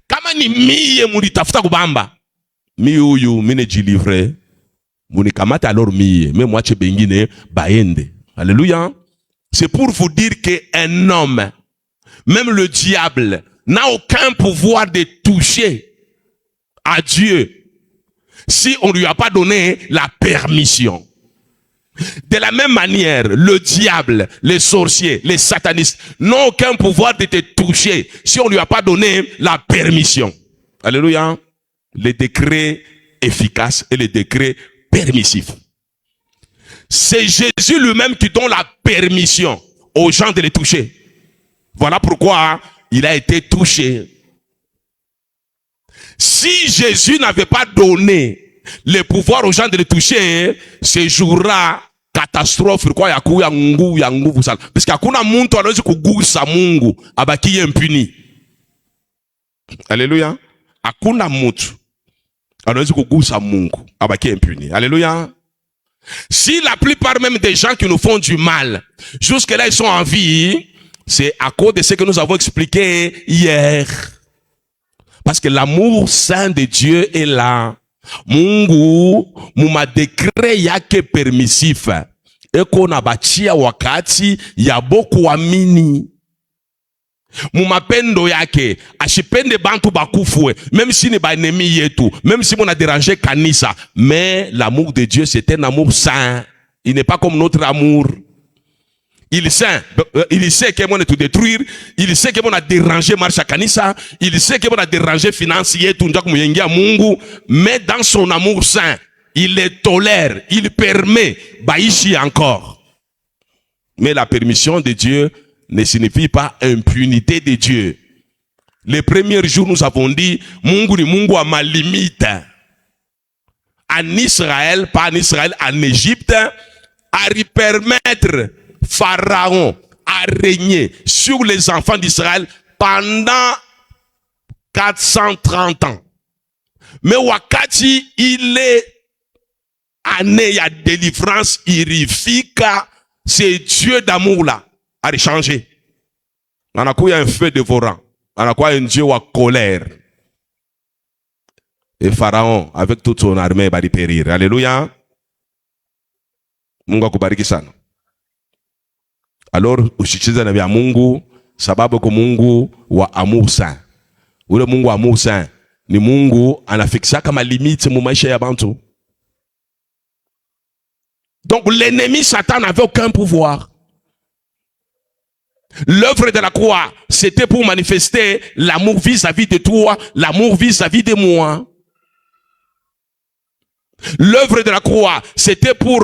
Kama ni miye muni tafuta kubamba. Mi uyu mine jilivre. Muni kamata alors miye. Mais moi bengine baende. Alléluia. C'est pour vous dire qu'un homme, même le diable, n'a aucun pouvoir de toucher à Dieu si on ne lui a pas donné la permission. De la même manière, le diable, les sorciers, les satanistes n'ont aucun pouvoir de te toucher si on ne lui a pas donné la permission. Alléluia. Les décrets efficaces et les décrets permissifs. C'est Jésus lui-même qui donne la permission aux gens de les toucher. Voilà pourquoi il a été touché. Si Jésus n'avait pas donné le pouvoir aux gens de les toucher, ce jour-là, catastrophe kwa ya kuya nguvu sana. Parce que hakuna muntu anaweza kugusa Mungu abaki impuni. Alléluia. Hakuna muntu anaweza kugusa Mungu abaki impuni. Alléluia. Si la plupart même des gens qui nous font du mal, jusque-là ils sont en vie, c'est à cause de ce que nous avons expliqué hier. Parce que l'amour saint de Dieu est là. Mungu muma décret yake permissif eko na bachia wakati ya boku amini. Mumapendo yake ashipende bantu bakufwe même si ni ba ennemi yetu, même si on a dérangé kanisa, mais l'amour de Dieu c'est un amour saint. Il n'est pas comme notre amour. Il sait que mon est tout détruire, il sait que mon a dérangé marche kanisa, il sait que mon a dérangé financier tout njaku muyengia Mungu, mais dans son amour saint, il les tolère, il permet baishi encore. Mais la permission de Dieu ne signifie pas impunité de Dieu. Les premiers jours, nous avons dit, Mungu ni Mungu a ma limite. En Israël, pas en Israël, en Égypte, à lui permettre Pharaon à régner sur les enfants d'Israël pendant 430 ans. Mais wakati il est année, il y a délivrance irifique, c'est Dieu d'amour là, a changé. On a quoi un feu dévorant, on a quoi un Dieu à colère. Et Pharaon, avec toute son armée, va périr. Alléluia. Mungu akubariki sana. Alors, ushichiza na vya Mungu, sababu kwa Mungu wa amour saint. Ule Mungu wa amour saint, ni Mungu anafikisha kama limite mu maisha ya bantu. Donc l'ennemi Satan n'avait aucun pouvoir. L'œuvre de la croix, c'était pour manifester l'amour vis-à-vis de toi, l'amour vis-à-vis de moi. L'œuvre de la croix, c'était pour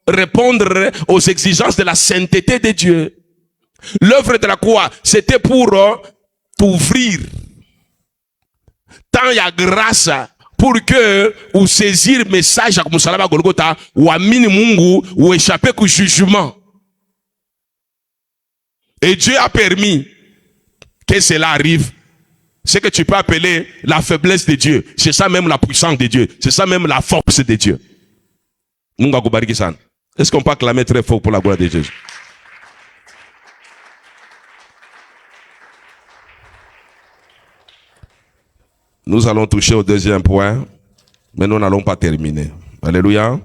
répondre aux exigences de la sainteté de Dieu. L'œuvre de la croix, c'était pour t'ouvrir. Tant il y a grâce pour que ou saisir le message à Musalaba Golgotha ou à Mungu ou échapper au jugement. Et Dieu a permis que cela arrive. C'est que tu peux appeler la faiblesse de Dieu. C'est ça même la puissance de Dieu. C'est ça même la force de Dieu. Est-ce qu'on peut acclamer très fort pour la gloire de Jésus? Nous allons toucher au deuxième point, mais nous n'allons pas terminer. Alléluia.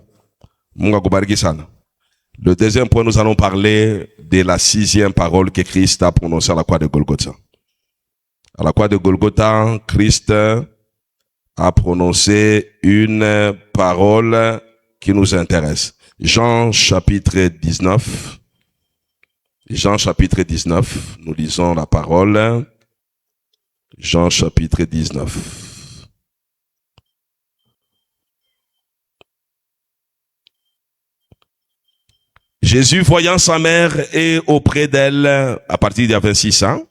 Le deuxième point, nous allons parler de la 6e parole que Christ a prononcée à la croix de Golgotha. À la croix de Golgotha, Christ a prononcé une parole qui nous intéresse. Jean chapitre 19. Jean chapitre 19. Nous lisons la parole. Jean chapitre 19. Jésus, voyant sa mère et auprès d'elle, à partir du 26 ans,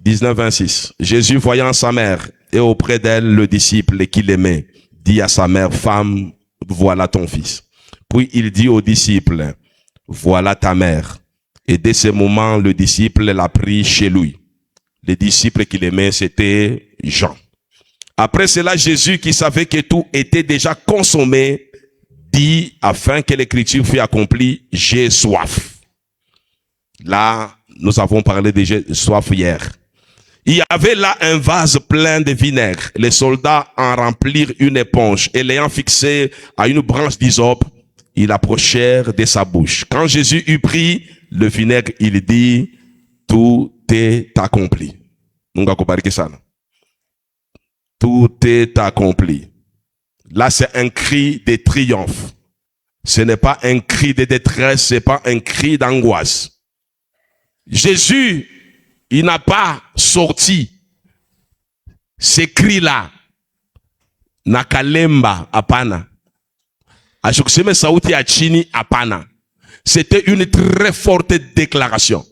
19-26. Jésus, voyant sa mère et auprès d'elle le disciple qu'il aimait, dit à sa mère, femme, voilà ton fils. Puis il dit au disciple, voilà ta mère. Et dès ce moment, le disciple l'a pris chez lui. Le disciple qu'il aimait, c'était Jean. Après cela, Jésus, qui savait que tout était déjà consommé, dit, afin que l'écriture fût accomplie, j'ai soif. Là, nous avons parlé de soif hier. Il y avait là un vase plein de vinaigre. Les soldats en remplirent une éponge et l'ayant fixé à une branche d'hysope, ils approchèrent de sa bouche. Quand Jésus eut pris le vinaigre, il dit, tout est accompli. Tout est accompli. Là, c'est un cri de triomphe. Ce n'est pas un cri de détresse, ce n'est pas un cri d'angoisse. Jésus, il n'a pas sorti ces cris-là. Nakalemba apana. Ashukuseme sauti ya chini apana. C'était une très forte déclaration.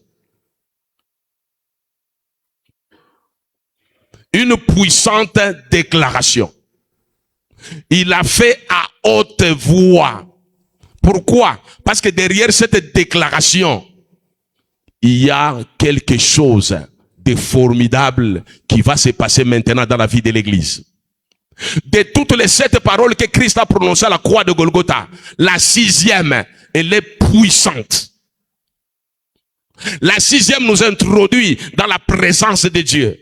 Une puissante déclaration. Il a fait à haute voix. Pourquoi? Parce que derrière cette déclaration, il y a quelque chose de formidable qui va se passer maintenant dans la vie de l'Église. De toutes les 7 paroles que Christ a prononcées à la croix de Golgotha, la 6e, elle est puissante. La 6e nous introduit dans la présence de Dieu.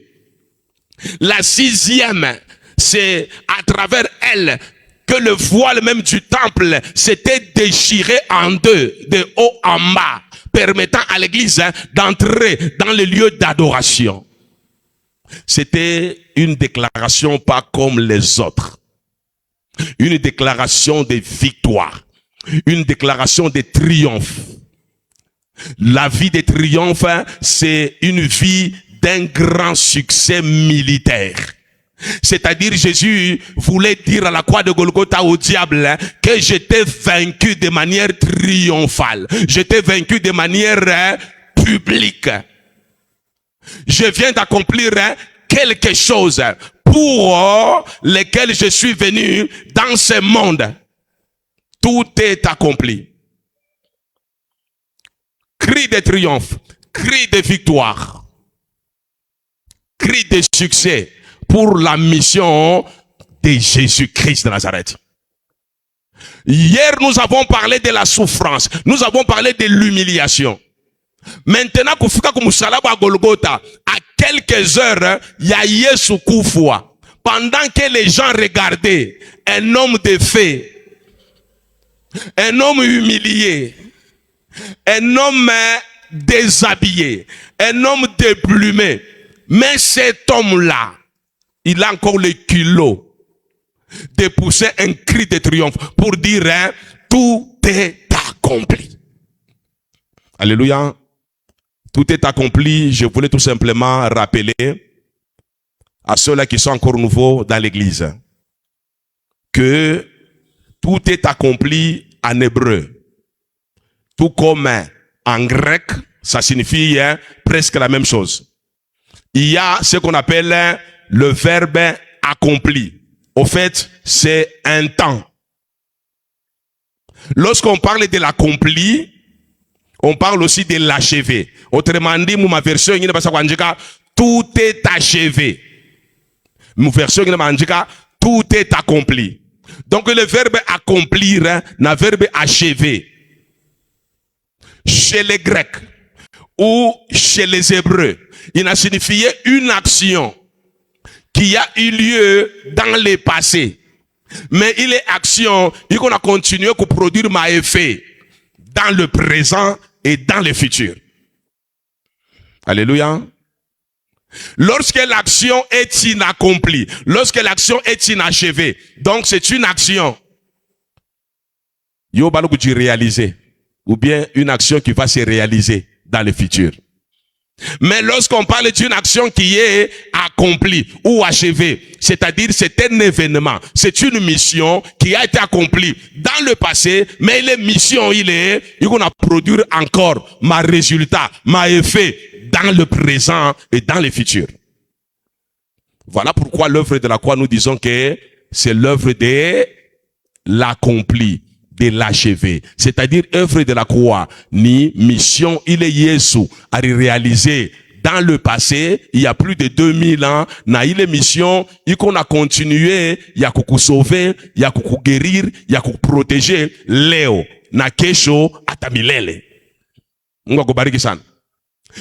La 6e, c'est à travers elle que le voile même du temple s'était déchiré en deux, de haut en bas, permettant à l'église d'entrer dans le lieu d'adoration. C'était une déclaration pas comme les autres. Une déclaration de victoire. Une déclaration de triomphe. La vie de triomphe, c'est une vie d'un grand succès militaire. C'est-à-dire Jésus voulait dire à la croix de Golgotha au diable que j'étais vaincu de manière triomphale. J'étais vaincu de manière publique. Je viens d'accomplir quelque chose pour lequel je suis venu dans ce monde. Tout est accompli. Cri de triomphe, cri de victoire, cri de succès pour la mission de Jésus-Christ de Nazareth. Hier, nous avons parlé de la souffrance. Nous avons parlé de l'humiliation. Maintenant, kufika kumusalaba à Golgotha, à quelques heures, il y a Yesu kufwa. Pendant que les gens regardaient un homme de fait, un homme humilié, un homme déshabillé, un homme déplumé. Mais cet homme-là, il a encore le culot de pousser un cri de triomphe pour dire tout est accompli. Alléluia. Tout est accompli. Je voulais tout simplement rappeler à ceux-là qui sont encore nouveaux dans l'église que tout est accompli en hébreu. Tout comme en grec, ça signifie presque la même chose. Il y a ce qu'on appelle le verbe accompli. Au fait, c'est un temps. Lorsqu'on parle de l'accompli, on parle aussi de l'achevé. Autrement dit, ma version, tout est achevé. Ma version, tout est accompli. Donc le verbe accomplir, le verbe achever. Chez les Grecs ou chez les Hébreux, il a signifié une action qui a eu lieu dans le passé. Mais il est action, il a continué à produire ma effet dans le présent et dans le futur. Alléluia. Lorsque l'action est inaccomplie, lorsque l'action est inachevée, donc c'est une action. Yo balou que réaliser. Ou bien une action qui va se réaliser dans le futur. Mais lorsqu'on parle d'une action qui est accomplie ou achevée, c'est-à-dire c'est un événement, c'est une mission qui a été accomplie dans le passé, mais les missions, il va produire encore ma résultat, ma effet dans le présent et dans le futur. Voilà pourquoi l'œuvre de la croix, nous disons que c'est l'œuvre de l'accompli, de l'achever. C'est-à-dire œuvre de la croix, ni mission, il est Yesu à réaliser dans le passé, il y a plus de 2000 ans, na il est mission, il qu'on a continué, il y a qu'on sauver, il y a qu'on guérir, il y a qu'on protéger, Léo, na kesho atamilele. Mungu akubariki sana.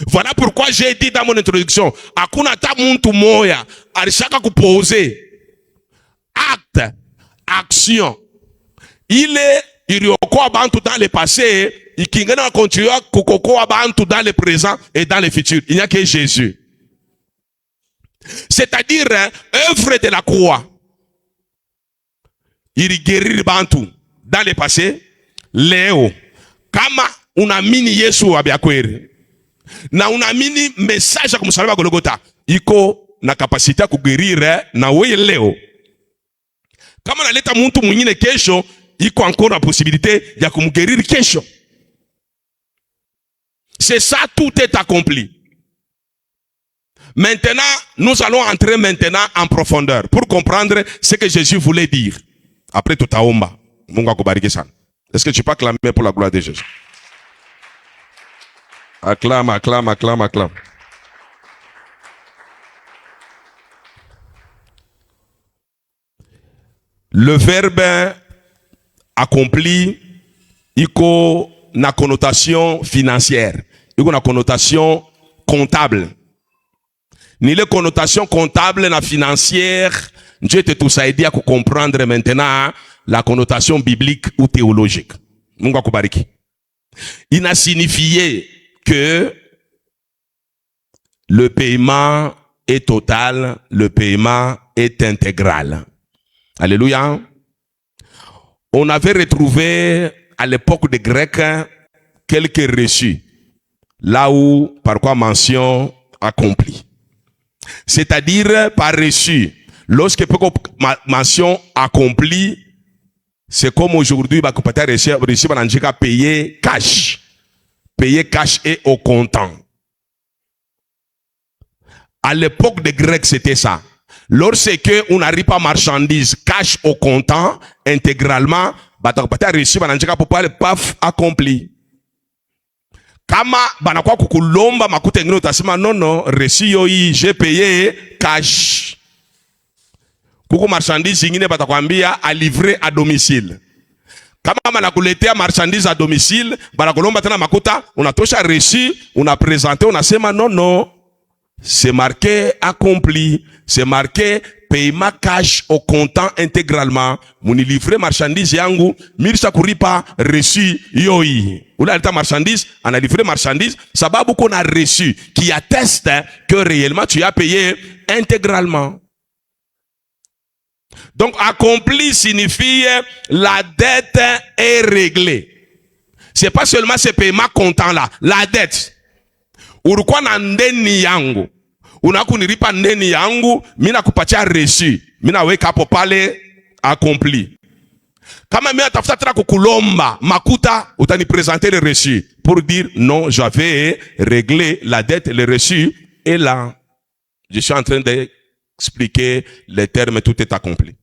Voilà pourquoi j'ai dit dans mon introduction, hakuna ta muntu moya alishaka kuposer acte, action. Il okoa bantu dans le passé, il kingena continue kokoa bantu dans le présent et dans le futur. Il n'y a que Jésus. C'est-à-dire, œuvre de la croix. Il guérit bantu dans le passé. Leo, kama unamini Yesu abiakweri. Na unamini message ya kumsalaba Golgotha. Iko na kapasite ya kuguérir na wewe leo. Kama naleta muntu mwingine kesho, iko encore la possibilité de kumguérir kesho. C'est ça, tout est accompli. Maintenant, nous allons entrer maintenant en profondeur pour comprendre ce que Jésus voulait dire. Après tout aomba, Mungu akubariki sana. Est-ce que tu peux acclamer pour la gloire de Jésus? Acclame, acclame, acclame, acclame. Le verbe accompli, il a une connotation financière, il a une connotation comptable. Ni les connotations comptables et financières, Dieu te tout ça aidé à comprendre maintenant la connotation biblique ou théologique. Mungu akubariki. Il a signifié que le paiement est total, le paiement est intégral. Alléluia. On avait retrouvé à l'époque des Grecs quelques reçus, là où par quoi mention accomplie. C'est-à-dire par reçu, lorsque mention accomplie, c'est comme aujourd'hui, bah, reçu payer cash et au comptant. À l'époque des Grecs, c'était ça. Lorsque on n'arrive pas marchandise cash au comptant intégralement, batakapata reçu bananjika pour pas le paf accompli. Kama banakwa kukulomba makuta ngine utasema non, reçu yoi j'ai payé cash. Kuku marchandise ingine batakwambia à livrer à domicile. Kama banakuletea marchandise à domicile, banakulomba tena makuta, unatosha reçu, una présenté, unasema non. C'est marqué accompli, c'est marqué paiement cash au comptant intégralement. Muni livrer marchandise yangu, mirisha kuripa reçu yoi. Oula alita marchandise, on a livré marchandise, sababu qu'on a reçu, qui atteste que réellement tu as payé intégralement. Donc accompli signifie la dette est réglée. C'est pas seulement ce paiement comptant là, la dette. Urukwa na ndeni yangu. Unakuniripa ndeni yangu, mina kupatia reçu. Mina weka hapo pale accompli. Kama mina tafuta tena kukulomba makuta, utani présenter le reçu pour dire non, j'avais réglé la dette, le reçu est là. Je suis en train d'expliquer les termes, tout est accompli.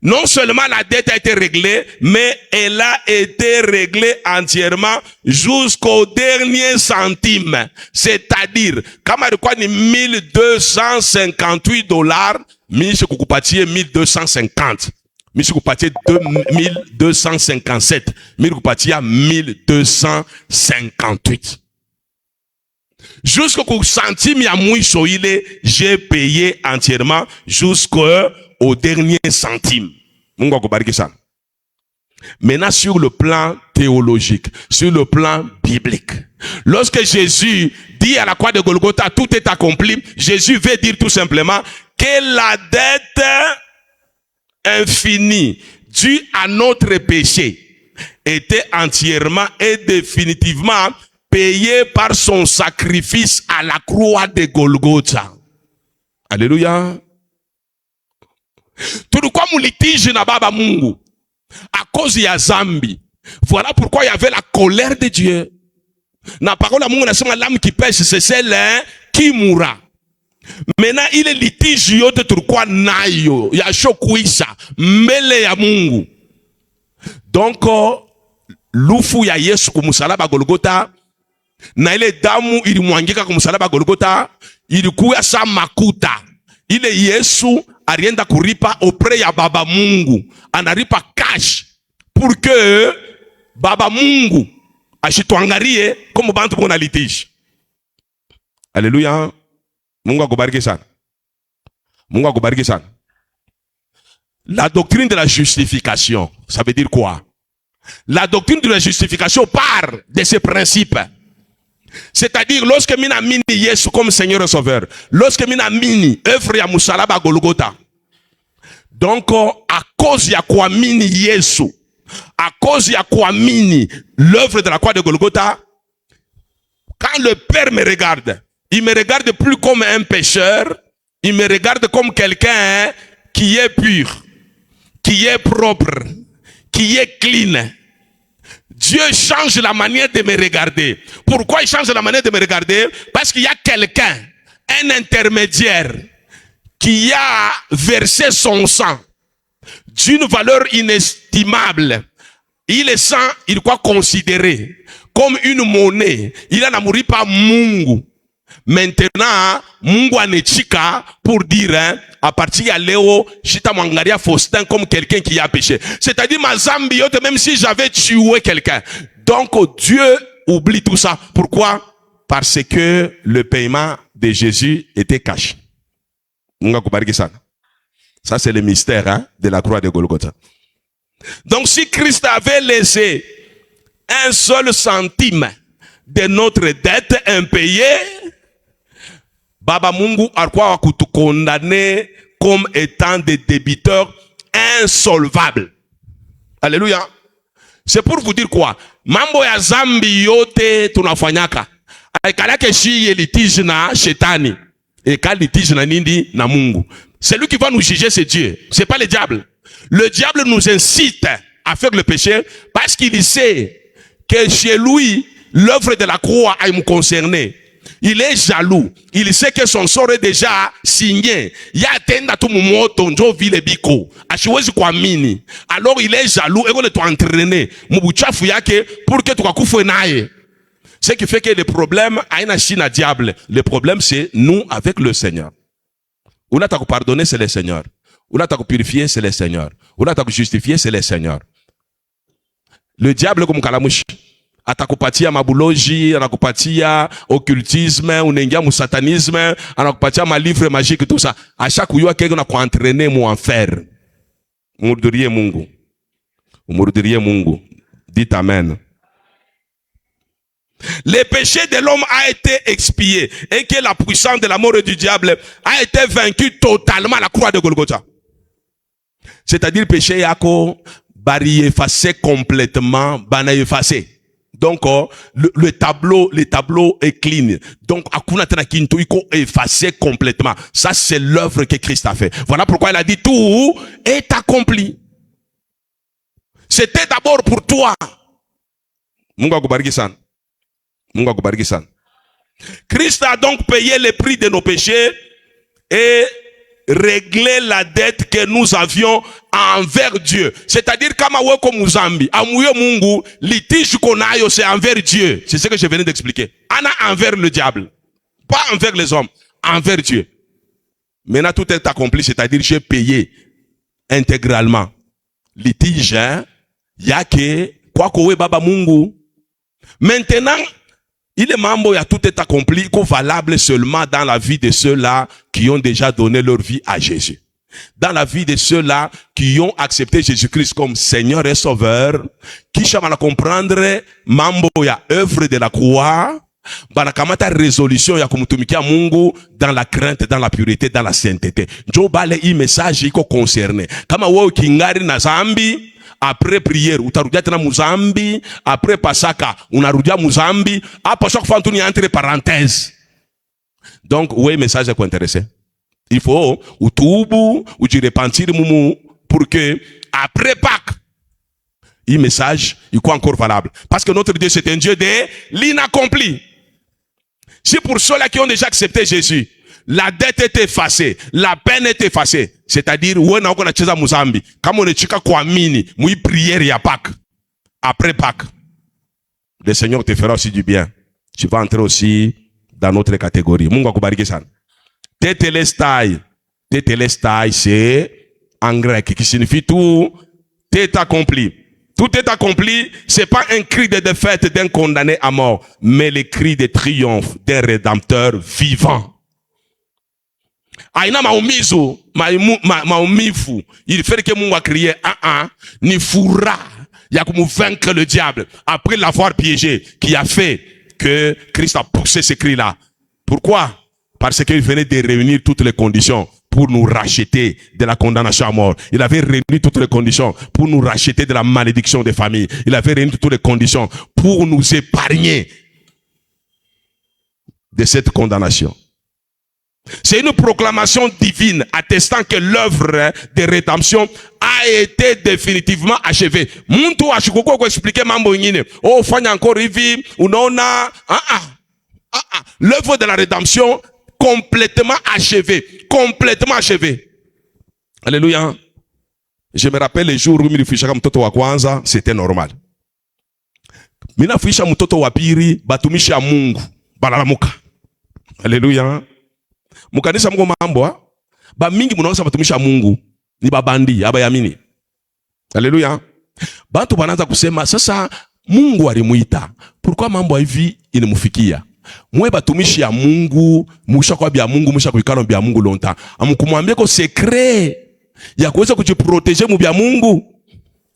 Non seulement la dette a été réglée, mais elle a été réglée entièrement jusqu'au dernier centime. C'est-à-dire, kama ilikuwa ni $1258, mimi sikukupatie 1250. Mimi sikupatie 2257. Mimi sikupatia 1258. Jusqu'au centime ya mwisho ile, j'ai payé entièrement jusqu'au dernier centime. Mungu akubariki sana. Maintenant sur le plan théologique, sur le plan biblique. Lorsque Jésus dit à la croix de Golgotha, tout est accompli, Jésus veut dire tout simplement que la dette infinie due à notre péché était entièrement et définitivement payée par son sacrifice à la croix de Golgotha. Alléluia. Tulikuwa mulitige na baba Mungu à cause ya zambi. Voilà pourquoi il y avait la colère de Dieu. Na parole à Mungu nasema l'âme qui pêche c'est celle qui mourra. Maintenant il est litige yote tulikuwa nayo ya shokuisha mbele ya Mungu. Donc lufu ya Yesu kumusalaba Golgotha na ile damu ilimwangika kumusalaba Golgotha ilikuwa sa makuta. Ile Yesu alienda kuripa auprès ya baba Mungu, anaripa cash pour que baba Mungu ashituangalie comme bantu kuna litige. Alléluia. Mungu akubariki sana. Mungu akubariki sana. La doctrine de la justification, ça veut dire quoi? La doctrine de la justification part de ces principes. C'est-à-dire, lorsque mina mini Yesu comme Seigneur et Sauveur, lorsque mina mini œuvre ya musalaba Golgotha, donc à cause ya kwa mini Yesu, à cause ya kwa mini l'œuvre de la croix de Golgotha, quand le Père me regarde, il me regarde plus comme un pécheur, il me regarde comme quelqu'un qui est pur, qui est propre, qui est clean. Dieu change la manière de me regarder. Pourquoi il change la manière de me regarder? Parce qu'il y a quelqu'un, un intermédiaire, qui a versé son sang d'une valeur inestimable. Il est sang, il doit considérer comme une monnaie. Il a mouru par Mungu. Maintenant, Mungu anechika pour dire, à partir de Léo, Chita Mangaria Faustin comme quelqu'un qui a péché. C'est-à-dire, ma zambi, même si j'avais tué quelqu'un. Donc, Dieu oublie tout ça. Pourquoi? Parce que le paiement de Jésus était caché. Ça, c'est le mystère de la croix de Golgotha. Donc, si Christ avait laissé un seul centime de notre dette impayée, Baba Mungu alikuwa kutukondamner comme étant des débiteurs insolvables. Alléluia. C'est pour vous dire quoi? Mambo ya zambi yote tunafanyaka. Aikalake shiye litige na shetani. Eka litige na nindi na Mungu. Celui qui va nous juger c'est Dieu. C'est pas le diable. Le diable nous incite à faire le péché parce qu'il sait que chez lui, l'œuvre de la croix a me concerné. il est jaloux. Il sait que son sort est déjà signé. Yatenda tu mumoto njo vile biko. Ashiwezi kuamini. Alors il est jaloux et on est entraîné mubuchafu yake pour que tu kakufwe naye. Ce qui fait que le problème aina china diable. Le problème c'est nous avec le Seigneur. On a ta pardonner c'est le Seigneur. On a ta purifier c'est le Seigneur. On a ta justifier c'est le Seigneur. Le diable comme kalamushi atakupatia mabuloji, anakupatia occultisme, unaingia mu satanisme, anakupatia ma livre magique tout ça. À chaque fois quelqu'un a entraîné mu enfer. Umurudie Mungu. Umurudie Mungu. Dites amen. Le péché de l'homme a été expié et que la puissance de la mort et du diable a été vaincue totalement à la croix de Golgotha. C'est-à-dire péché yako bari effacé complètement, bana effacé. Donc le tableau est clean. Donc akuna tena kintu iko effacé complètement. Ça c'est l'œuvre que Christ a fait. Voilà pourquoi il a dit tout est accompli. C'était d'abord pour toi. Mungu akubariki sana. Mungu akubariki sana. Christ a donc payé le prix de nos péchés et régler la dette que nous avions envers Dieu. C'est-à-dire kama weko muzambi, amuye Mungu, litige konayo c'est envers Dieu. C'est ce que je venais d'expliquer. Ana envers le diable. Pas envers les hommes, envers Dieu. Maintenant tout est accompli, c'est-à-dire j'ai payé intégralement. Litige, yake, kwa kowe baba Mungu. Maintenant, il est mambo, tout est accompli, valable seulement dans la vie de ceux-là qui ont déjà donné leur vie à Jésus. Dans la vie de ceux-là qui ont accepté Jésus-Christ comme Seigneur et Sauveur, qui chamana comprendre mambo ya œuvre de la croix, banakamata résolution ya kumutumikia Mungu dans la crainte, dans la pureté, dans la sainteté. Njo bale i message iko concerné. Kama wewe kingari na zambi, après prière, utarudia tena muzambi, après pasaka, unarudia muzambi, apa chaque fois tu ni entre parenthèses. Donc, ouais, message est intéressé. Il faut, utubu, ou tu repentir mumu, pour que, après Pâques, il message, il est encore valable. Parce que notre Dieu, c'est un Dieu de l'inaccompli. Si pour ceux-là qui ont déjà accepté Jésus, la dette est effacée, la peine est effacée. C'est-à-dire, ouais, on a cheza muzambi. Comme on est chika kwa mini, moui prière ya Pâques. Après Pâques, le Seigneur te fera aussi du bien. Tu vas entrer aussi dans notre catégorie. Mungu akubariki sana. Tetelestai. Tetelestai, c'est en grec, qui signifie tout est accompli. Tout est accompli, c'est pas un cri de défaite d'un condamné à mort, mais le cri de triomphe d'un rédempteur vivant. Aina maumizo, maumifu, il fait que Mungu a crié ni fura, ya comme vaincre le diable, après l'avoir piégé, qui a fait que Christ a poussé ce cri-là. Pourquoi? Parce qu'il venait de réunir toutes les conditions pour nous racheter de la condamnation à mort. Il avait réuni toutes les conditions pour nous racheter de la malédiction des familles. Il avait réuni toutes les conditions pour nous épargner de cette condamnation. C'est une proclamation divine attestant que l'œuvre de rédemption a été définitivement achevée. Muntu ashikuko ko expliquer mambo ingine. Oh, fanya encore hivi, unaona, l'œuvre de la rédemption complètement achevée, complètement achevée. Alléluia. Je me rappelle les jours où nilifisha mtoto wa kwanza, c'était normal. Mina fisha mtoto wa pili, batumishi ya Mungu, balalamuka. Alléluia. Mukanisa mko mambo ba mingi munaosa batumisha Mungu ni babandi abayamini. Haleluya. Bantu banaanza kusema sasa Mungu alimuita. Pourquoi mambo hivi inimufikia? Mwe batumishi ya Mungu, musha kwa bya Mungu, musha kuikana bya Mungu longtemps. Amukumwambia ko secret ya kuweza kujiproteger mu bya Mungu.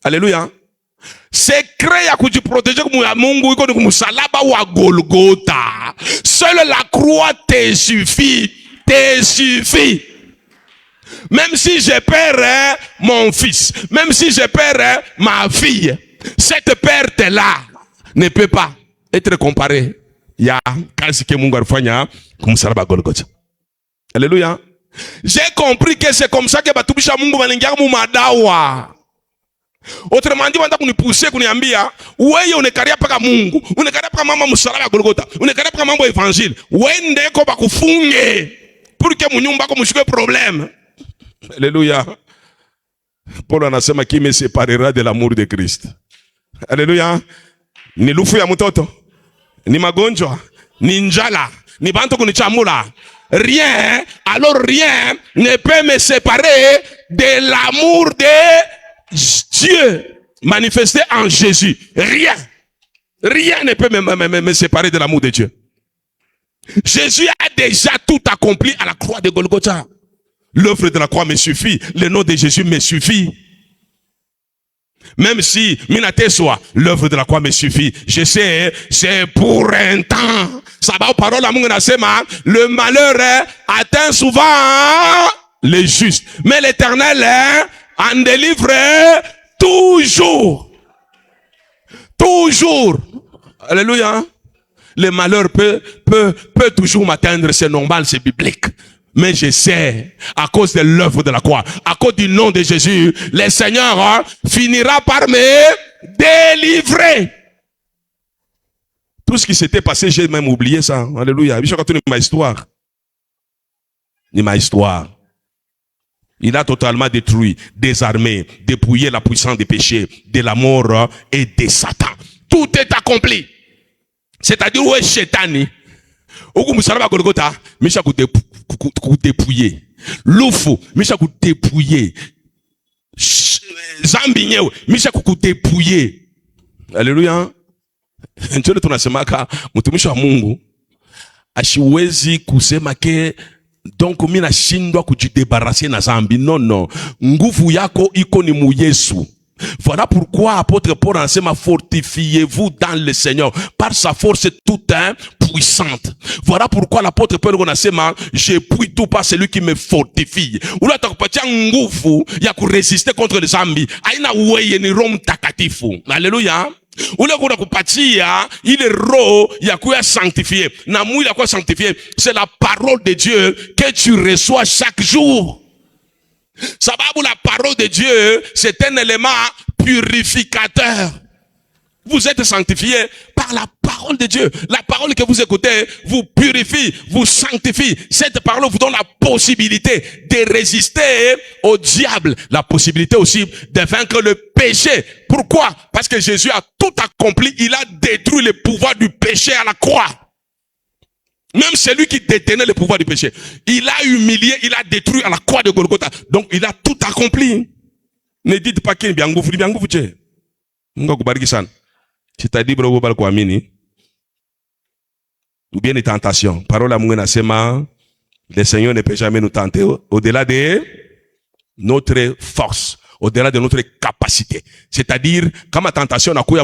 Haleluya. Secret ya kujiproteger mu bya Mungu iko ni kumsalaba wa Golgotha. Seule la croix te suffit. Te suffit. Même si je perds mon fils, même si je perds ma fille, cette perte-là ne peut pas être comparée. Ya kazi ke Mungu alifanya kumsalaba Golgotha. Alléluia. J'ai compris que c'est comme ça que batumisha Mungu balingia mu madawa. Autrement dit, wanda kunipousser kuniambia, wewe unekaria paka Mungu, unekaria paka mama msalaba ya Golgotha, unekaria paka mambo evangile. Wende ko bakufunge pour que munyumba ko mushike problème. Alléluia. Paul anasema qui me séparera de l'amour de Christ. Alléluia. Ni lufu ya mtoto, ni magonjwa, ni njala, ni bantu kunichamula. Rien, alors rien ne peut me séparer de l'amour de Dieu manifesté en Jésus. Rien. Rien ne peut me séparer de l'amour de Dieu. Jésus a déjà tout accompli à la croix de Golgotha. L'œuvre de la croix me suffit. Le nom de Jésus me suffit. Même si Minateswa, l'œuvre de la croix me suffit. Je sais, c'est pour un temps. Ça va aux paroles à mon nasema. Le malheur atteint souvent les justes. Mais l'Éternel en délivre toujours. Toujours. Alléluia. Le malheur peut toujours m'atteindre. C'est normal, c'est biblique. Mais je sais, à cause de l'œuvre de la croix, à cause du nom de Jésus, le Seigneur finira par me délivrer. Tout ce qui s'était passé, j'ai même oublié ça. Alléluia. Ma histoire. Ni ma histoire. Il a totalement détruit, désarmé, dépouillé la puissance des péchés, de la mort et de Satan. Tout est accompli. C'est-à-dire, où est Shétan? Ogu musalaba Golgotha, misha ku dépouiller. Lufu, misha ku dépouiller. Zambi nyewe, misha ku dépouiller. Alléluia. Njole tunasemaka mtumishi wa Mungu ashiwezi kusema ke donc mimi nashindwa kujidebarraser na zambi. Non. Nguvu yako iko ni mu Yesu. Voilà pourquoi apôtre Paul enseigne, fortifiez-vous dans le Seigneur par sa force toute puissante. Voilà pourquoi l'apôtre Paul enseigne, je puis tout par celui qui me fortifie. Ula atakupatia nguvu ya kuresiste contre les zambi. Aina weye ni Roho Mtakatifu. Alléluia. Ule kuna kupatia ile roho ya kuya sanctifier. Na mwili ya kuya sanctifier, c'est la parole de Dieu que tu reçois chaque jour. Sababu la parole de Dieu, c'est un élément purificateur. Vous êtes sanctifiés par la parole de Dieu. La parole que vous écoutez vous purifie, vous sanctifie. Cette parole vous donne la possibilité de résister au diable. La possibilité aussi de vaincre le péché. Pourquoi? Parce que Jésus a tout accompli. Il a détruit le pouvoir du péché à la croix. Même celui qui détenait le pouvoir du péché. Il a humilié, il a détruit à la croix de Golgotha. Donc il a tout accompli. Ne dites pas qu'il y a un gouffre. C'est-à-dire, ou bien les tentations. Parole à Mouena Sema, le Seigneur ne peut jamais nous tenter au-delà de notre force, au-delà de notre capacité. C'est-à-dire, quand ma tentation n'a pas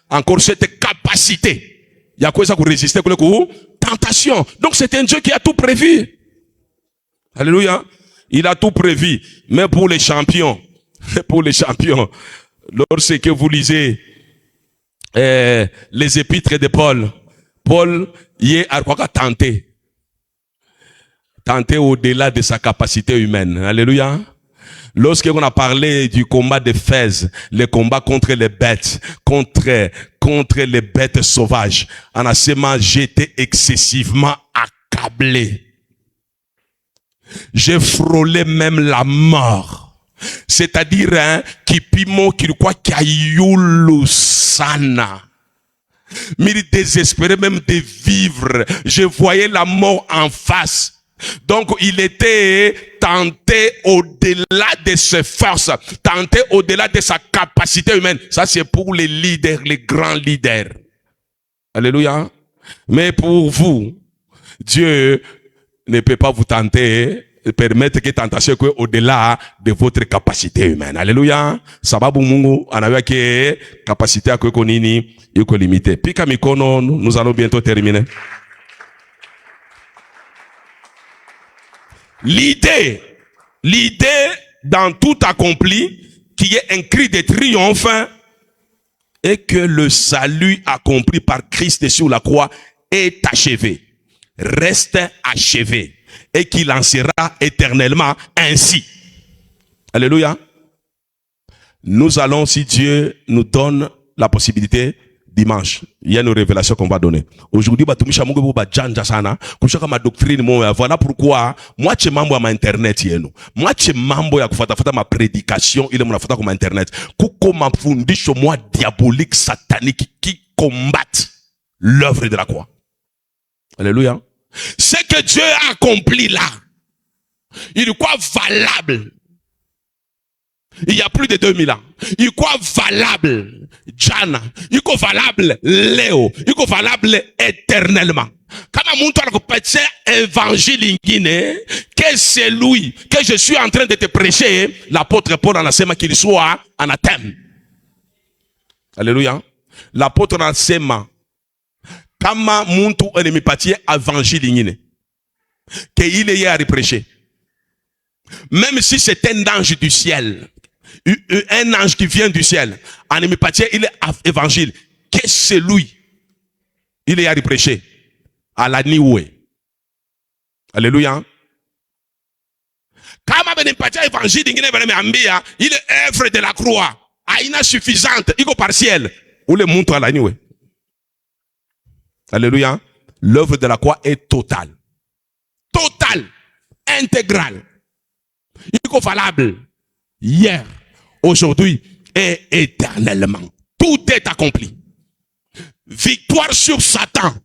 encore cette capacité. Il y a quoi ça pour résister à la tentation. Donc c'est un Dieu qui a tout prévu. Alléluia. Il a tout prévu. Mais pour les champions, lorsque vous lisez les épîtres de Paul, y est à quoi tenter au-delà de sa capacité humaine. Alléluia. Lorsqu'on a parlé du combat d'Éphèse, le combat contre les bêtes, contre les bêtes sauvages, en assemant, j'étais excessivement accablé. J'ai frôlé même la mort. C'est-à-dire, kipimo kilikuwa kiayulu sana. Mais il désespérait même de vivre. Je voyais la mort en face. Donc il était tenté au-delà de ses forces, tenté au-delà de sa capacité humaine. Ça c'est pour les leaders, les grands leaders. Alléluia. Mais pour vous, Dieu ne peut pas vous tenter, permettre que tentation soit au-delà de votre capacité humaine. Alléluia. Sababu Mungu anawea que capacité à quoi nini iko limité. Pika mikono, nous allons bientôt terminer. L'idée dans tout accompli, qui est un cri de triomphe, est que le salut accompli par Christ sur la croix est achevé, reste achevé, et qu'il en sera éternellement ainsi. Alléluia. Nous allons, si Dieu nous donne la possibilité, dimanche, il y a une révélation qu'on va donner. Aujourd'hui, voilà pourquoi moi je mambo ma internet yenu. Moi je mambo ya kufata ma prédication, ile mnafuata comme internet. Kuko mafundisho moi diabolique satanique qui combattent l'œuvre de la croix. Alléluia. Ce que Dieu a accompli là, il est quoi valable? Il y a plus de 2000 ans. Il est quoi valable? Jana. Il est quoi valable? Léo. Il est quoi valable éternellement? Quand on a évangile que c'est lui que je suis en train de te prêcher, l'apôtre Paul en a sema qu'il soit anathème. Alléluia. L'apôtre en a sema kama muntu ennemi patie évangile que il est à reprêcher. Même si c'est un ange du ciel, un ange qui vient du ciel, en hémipathie, il est évangile. Qu'est-ce que c'est lui? Il est à reprêcher. À la nioué. Alléluia. Quand on a évangile, il est œuvre de la croix. Aïna suffisante, il est partiel. Ou le montre à la nioué. Alléluia. L'œuvre de la croix est totale. Totale. Intégrale. Il est valable hier, aujourd'hui et éternellement. Tout est accompli. Victoire sur Satan.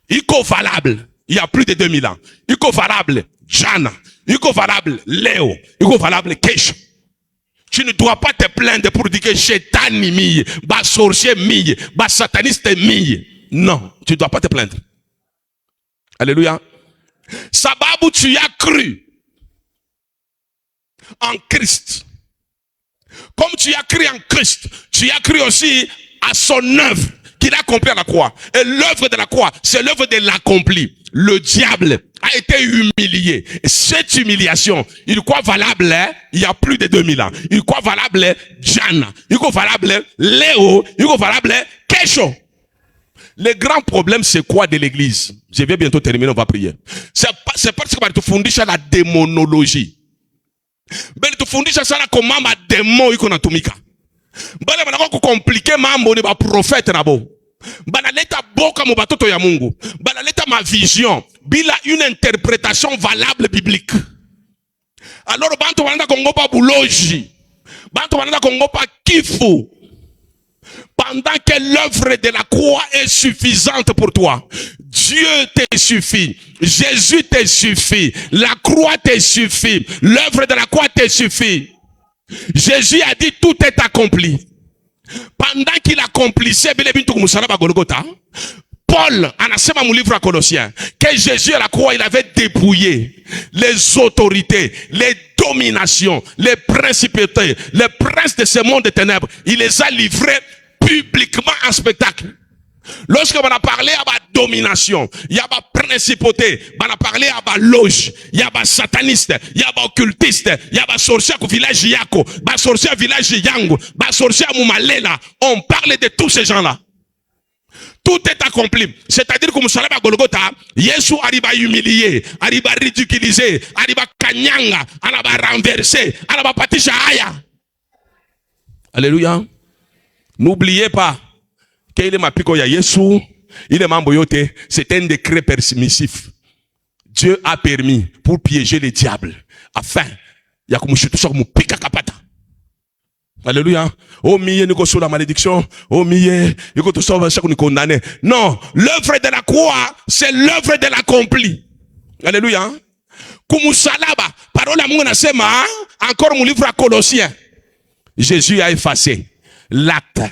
Il est valable. Il y a plus de 2000 ans. Il est valable Jana. Il est valable Léo. Il est valable Kesh. Tu ne dois pas te plaindre pour dire que Chétan mille, bas sorcier mille, bas sataniste mille. Non, tu ne dois pas te plaindre. Alléluia. Sababu tu as cru en Christ. Comme tu as cru en Christ, tu as cru aussi à son œuvre qu'il a accompli à la croix. Et l'œuvre de la croix, c'est l'œuvre de l'accompli. Le diable a été humilié. Et cette humiliation, il est quoi valable, hein? Il y a plus de 2000 ans. Il est quoi valable, Jana? Il est quoi valable, Léo? Il est quoi valable, Kesho? Le grand problème, c'est quoi de l'église? Je vais bientôt terminer, on va prier. C'est parce que tu fondis la démonologie. Beli tufundisha sana kwa mama demo iko natumika. Bale banako kukomplike mambo ni ba prophète nabo. Banaleta boka mo batoto ya Mungu. Banaleta ma vision bila une interprétation valable biblique. Alors bantu bananda kongopa buloji. Bantu bananda kongopa kifu. Pendant que l'œuvre de la croix est suffisante pour toi. Dieu te suffit. Jésus te suffit. La croix te suffit. L'œuvre de la croix te suffit. Jésus a dit tout est accompli. Pendant qu'il accomplissait Paul, en a mon livre à Colossiens, que Jésus à la croix, il avait dépouillé les autorités, les dominations, les principautés, les princes de ce monde de ténèbres. Il les a livrés publiquement en spectacle. Lorsque on a parlé à la domination, il y a la principauté, on a parlé à la loge, il y a la sataniste, il y a la occultiste, il y a la sorcière au village Yako, la sorcière au village Yango, la sorcière à Moumalela. On parle de tous ces gens-là. Tout est accompli. C'est-à-dire que Moussalaba Golgotha, Yesu arrive à humilier, arrive à ridiculiser, arrive à kanyanga, arrive à renverser, arrive à patisha aya. Alléluia. N'oubliez pas qu'il est ma pico ya Yesu, il est mamboyote, c'est un décret permissif. Dieu a permis pour piéger les diables, afin, il y a comme pika kapata. Alléluia. Oh miye niko sous la malédiction. Oh miye niko tout sauve chaque nous condamné. Non, l'œuvre de la croix, c'est l'œuvre de l'accompli. Alléluia. Kumusalaba, parole à Mungu nasema, encore mon livre à Colossiens. Jésus a effacé l'acte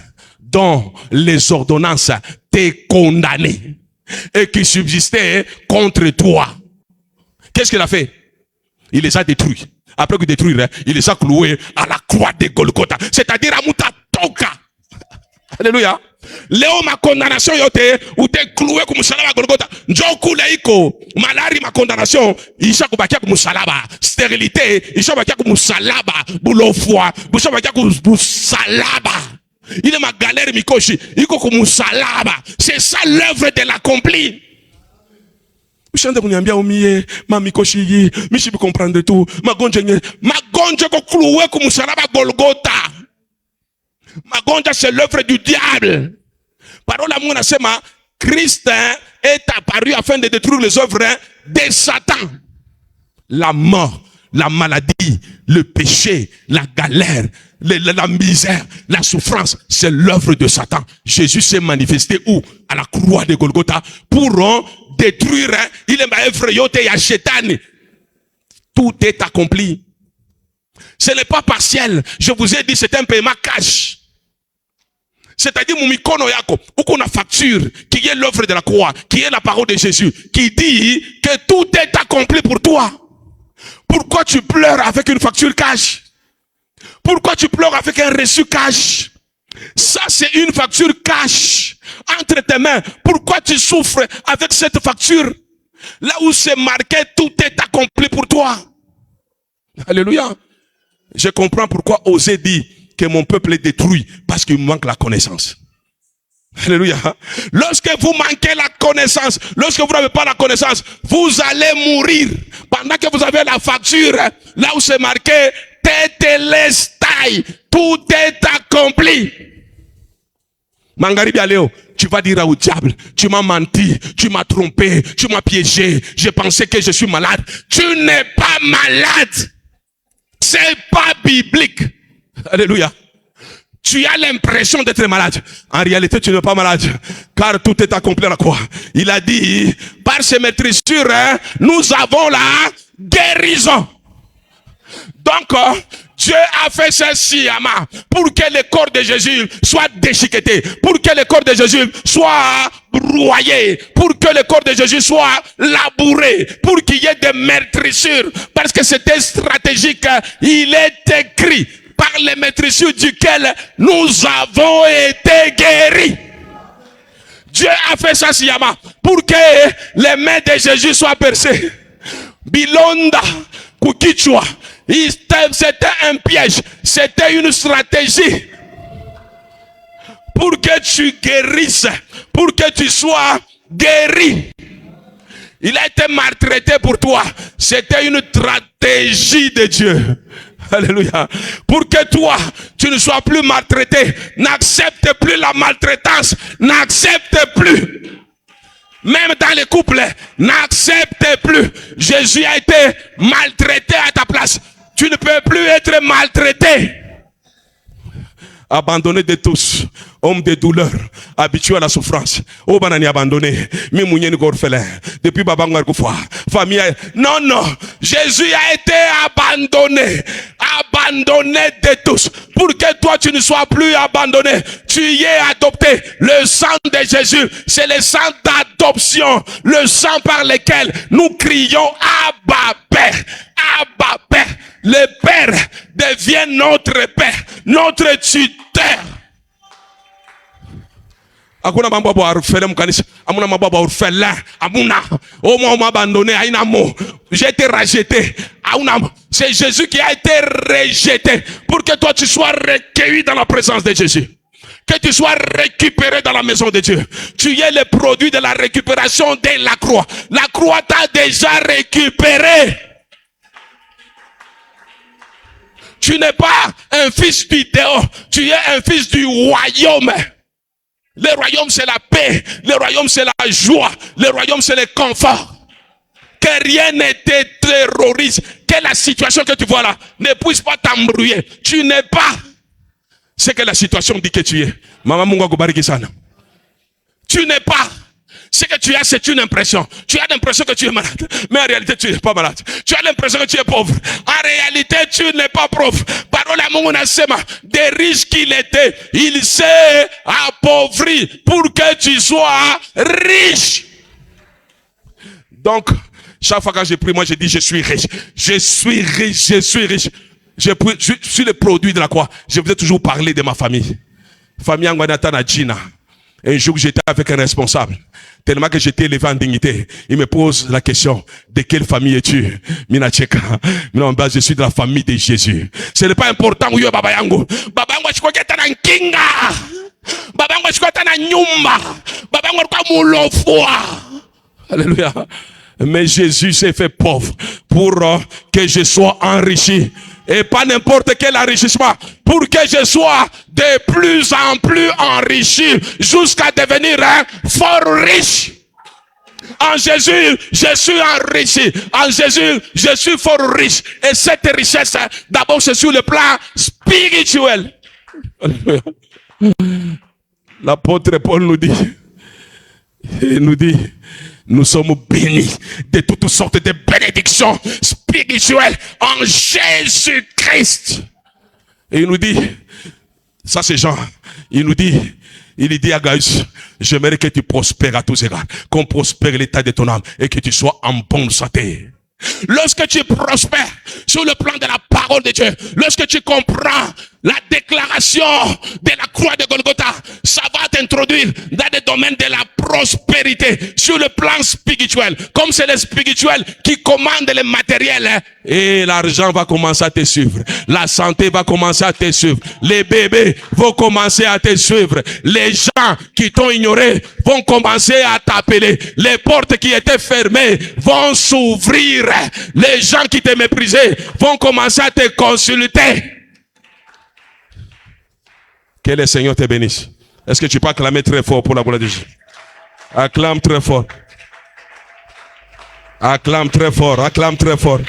dont les ordonnances t'es condamné et qui subsistait contre toi. Qu'est-ce qu'il a fait? Il les a détruits. Après qu'il détruit, il les a cloués à la croix de Golgotha. C'est-à-dire à Mouta Toka. Alléluia. Léo ma condamnation yote ou te cloué comme musalaba Golgotha. Njoku leiko malari ma condamnation isha kubakia comme musalaba. Stérilité isha kubakia comme musalaba. Boulofoi isha kubakia comme musalaba. Il est ma galère mikoshi iko comme musalaba. C'est ça l'œuvre de l'accompli. Chante kuniambia umie mamikoshi mishi comprendre tout magonje ko cloué comme musalaba Golgotha. Magonjwa, c'est l'œuvre du diable. Parole à mon asema, Christ est apparu afin de détruire les œuvres de Satan. La mort, la maladie, le péché, la galère, la misère, la souffrance, c'est l'œuvre de Satan. Jésus s'est manifesté où? À la croix de Golgotha pour détruire. Il est effrayé à Shétan. Tout est accompli. Ce n'est pas partiel. Je vous ai dit, c'est un paiement cash. C'est-à-dire, mon mikono yako, ou qu'on a facture, qui est l'œuvre de la croix, qui est la parole de Jésus, qui dit que tout est accompli pour toi. Pourquoi tu pleures avec une facture cash? Pourquoi tu pleures avec un reçu cash? Ça, c'est une facture cash entre tes mains. Pourquoi tu souffres avec cette facture? Là où c'est marqué, tout est accompli pour toi. Alléluia. Je comprends pourquoi Osée dit que mon peuple est détruit, parce qu'il manque la connaissance. Alléluia. Lorsque vous manquez la connaissance, lorsque vous n'avez pas la connaissance, vous allez mourir. Pendant que vous avez la facture, là où c'est marqué, Tetelestai, tout est accompli. Mangaribi Aléo, tu vas dire au diable, tu m'as menti, tu m'as trompé, tu m'as piégé, j'ai pensé que je suis malade. Tu n'es pas malade. C'est pas biblique. Alléluia. Tu as l'impression d'être malade. En réalité, tu n'es pas malade. Car tout est accompli à la croix. Il a dit, par ses maîtrisures, nous avons la guérison. Donc, Dieu a fait ceci, Ama, pour que le corps de Jésus soit déchiqueté, pour que le corps de Jésus soit broyé, pour que le corps de Jésus soit labouré, pour qu'il y ait des meurtrissures, parce que c'était stratégique. Il est écrit, par les maîtrissures duquel nous avons été guéris. Dieu a fait ça, Siyama, pour que les mains de Jésus soient percées. Bilonda, Kukichwa. C'était un piège, c'était une stratégie pour que tu guérisses, pour que tu sois guéri. Il a été maltraité pour toi, c'était une stratégie de Dieu. Alléluia. Pour que toi, tu ne sois plus maltraité, n'accepte plus la maltraitance, n'accepte plus. Même dans les couples, n'accepte plus. Jésus a été maltraité à ta place. Tu ne peux plus être maltraité. Abandonné de tous, homme de douleur, habitué à la souffrance. Oh, banani abandonné. Mi mounyen gorfelin. Depuis Babangar Koufoua. Famille. Non, non. Jésus a été abandonné. Abandonné de tous. Pour que toi tu ne sois plus abandonné. Tu y es adopté. Le sang de Jésus, c'est le sang d'adoption. Le sang par lequel nous crions Abba Père. Abba Père. Le Père devient notre Père, notre tuteur. Akuna mambo ba orphelin mkanisa, amuna mambo ba orphelin, amuna. Oh moi on m'a abandonné, aina mo. J'ai été rejeté. C'est Jésus qui a été rejeté pour que toi tu sois recueilli dans la présence de Jésus. Que tu sois récupéré dans la maison de Dieu. Tu es le produit de la récupération de la croix. La croix t'a déjà récupéré. Tu n'es pas un fils du dehors, tu es un fils du royaume. Le royaume c'est la paix, le royaume c'est la joie, le royaume c'est le confort. Que rien ne te terrorise, que la situation que tu vois là ne puisse pas t'embrouiller. Tu n'es pas ce que la situation dit que tu es. Maman Munga Gobariki Sana. Tu n'es pas. Ce que tu as, c'est une impression. Tu as l'impression que tu es malade. Mais en réalité, tu n'es pas malade. Tu as l'impression que tu es pauvre. En réalité, tu n'es pas pauvre. Parole à mon asema. Des riches qu'il était, il s'est appauvri pour que tu sois riche. Donc, chaque fois que je prie, moi je dis je suis riche. Je suis riche, je suis riche. Je suis le produit de la croix. Je vous ai toujours parlé de ma famille. Famille Angwanatana Gina. Un jour, j'étais avec un responsable. Tellement que j'étais élevé en dignité. Il me pose la question, de quelle famille es-tu? Mina Cheka. Je suis de la famille de Jésus. Ce n'est pas important où est Baba Yango. Baba Yango, je crois que tu es un kinga. Baba Yango, je crois que tu es un nyumba. Baba Yango, je crois que tu es un. Alléluia. Mais Jésus s'est fait pauvre pour que je sois enrichi. Et pas n'importe quel enrichissement. Pour que je sois de plus en plus enrichi jusqu'à devenir fort riche. En Jésus, je suis enrichi. En Jésus, je suis fort riche. Et cette richesse, d'abord, c'est sur le plan spirituel. L'apôtre Paul nous dit, nous sommes bénis de toutes sortes de bénédictions spirituelles en Jésus-Christ. Et il nous dit, ça c'est Jean, il dit à Gaius, j'aimerais que tu prospères à tous égards, qu'on prospère l'état de ton âme et que tu sois en bonne santé. Lorsque tu prospères sur le plan de la parole de Dieu, lorsque tu comprends la déclaration de la croix de Golgotha, ça va t'introduire dans des domaines de la prospérité sur le plan spirituel. Comme c'est le spirituel qui commande le matériel, et l'argent va commencer à te suivre. La santé va commencer à te suivre. Les bébés vont commencer à te suivre. Les gens qui t'ont ignoré vont commencer à t'appeler. Les portes qui étaient fermées vont s'ouvrir. Les gens qui te méprisaient vont commencer à te consulter. Que le Seigneur te bénisse. Est-ce que tu peux acclamer très fort pour la gloire de Jésus? Acclame très fort. Acclame très fort. Acclame très fort.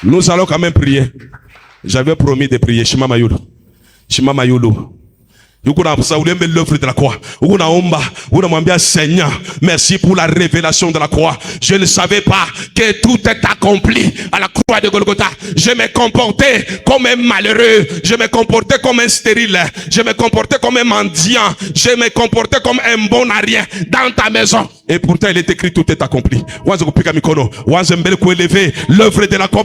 Nous allons quand même prier. J'avais promis de prier. Shima Mayulu. Shima Mayulu. L'œuvre de la croix. Seigneur, merci pour la révélation de la croix. Je ne savais pas que tout est accompli à la croix de Golgotha. Je me comportais comme un malheureux. Je me comportais comme un stérile. Je me comportais comme un mendiant. Je me comportais comme un bon à rien dans ta maison. Et pourtant, il est écrit, tout est accompli. L'œuvre de la croix,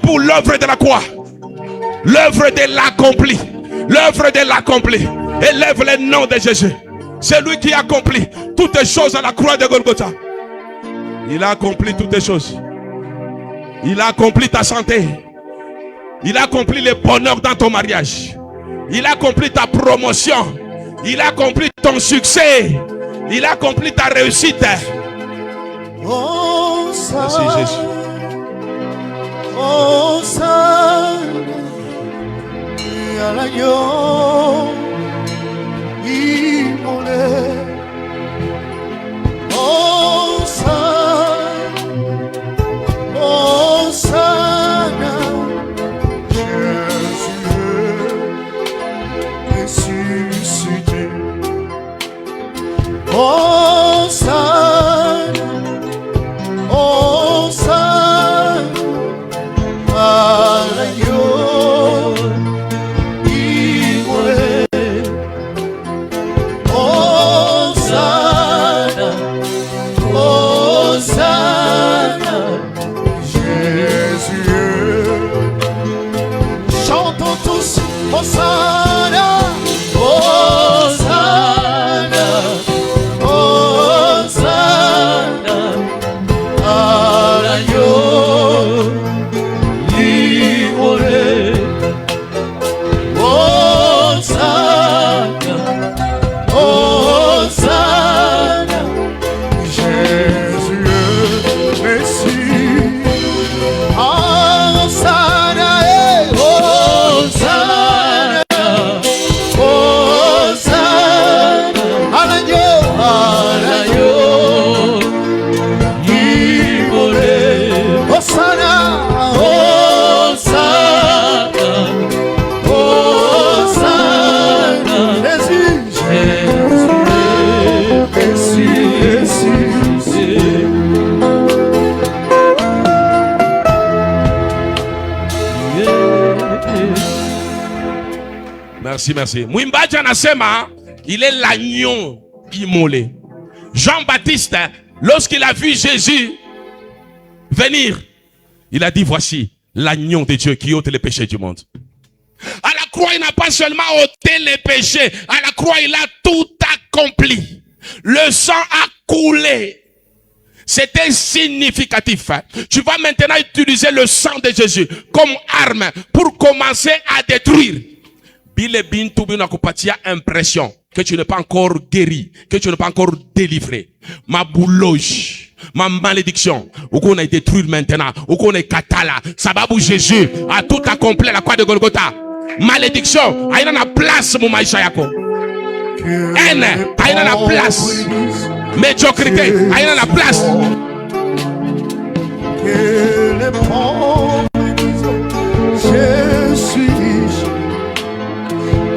pour l'œuvre de la croix. L'œuvre de l'accompli. L'œuvre de l'accompli. Élève le nom de Jésus. C'est lui qui accomplit toutes les choses à la croix de Golgotha. Il a accompli toutes les choses. Il a accompli ta santé. Il a accompli le bonheur dans ton mariage. Il a accompli ta promotion. Il a accompli ton succès. Il a accompli ta réussite. Merci Jésus. Hosanna l'agneau immolé. Hosanna, Hosanna, Jésus ressuscité. Hosanna, Hosanna à l'agneau immolé. Hosanna, Hosanna, Jésus. Chantons tous Hosanna, Hosanna, Hosanna à l'agneau immolé. Hosanna, Hosanna, Jésus Messie. Hosanna, Hosanna, Hosanna à l'agneau immolé. Hosanna, Hosanna, Hosanna, Jésus, Jésus. Merci, merci. Mwimbaji anasema, il est l'agneau immolé. Jean-Baptiste, lorsqu'il a vu Jésus venir, il a dit, voici l'agneau de Dieu qui ôte les péchés du monde. À la croix, il n'a pas seulement ôté les péchés. À la croix, il a tout accompli. Le sang a coulé. C'était significatif. Tu vas maintenant utiliser le sang de Jésus comme arme pour commencer à détruire. Bile bintu bina kupatia impression que tu n'es pas encore guéri, que tu n'es pas encore délivré. Ma bouloge, ma malédiction, ou qu'on est détruit maintenant, ou qu'on est katala, sababu Jésus a tout accompli à la croix de Golgotha. Malédiction, aïna na place mon maïcha yako. Haine, aïna na place. Médiocrité, aïna na place. Que les pauvres disent, je suis riche.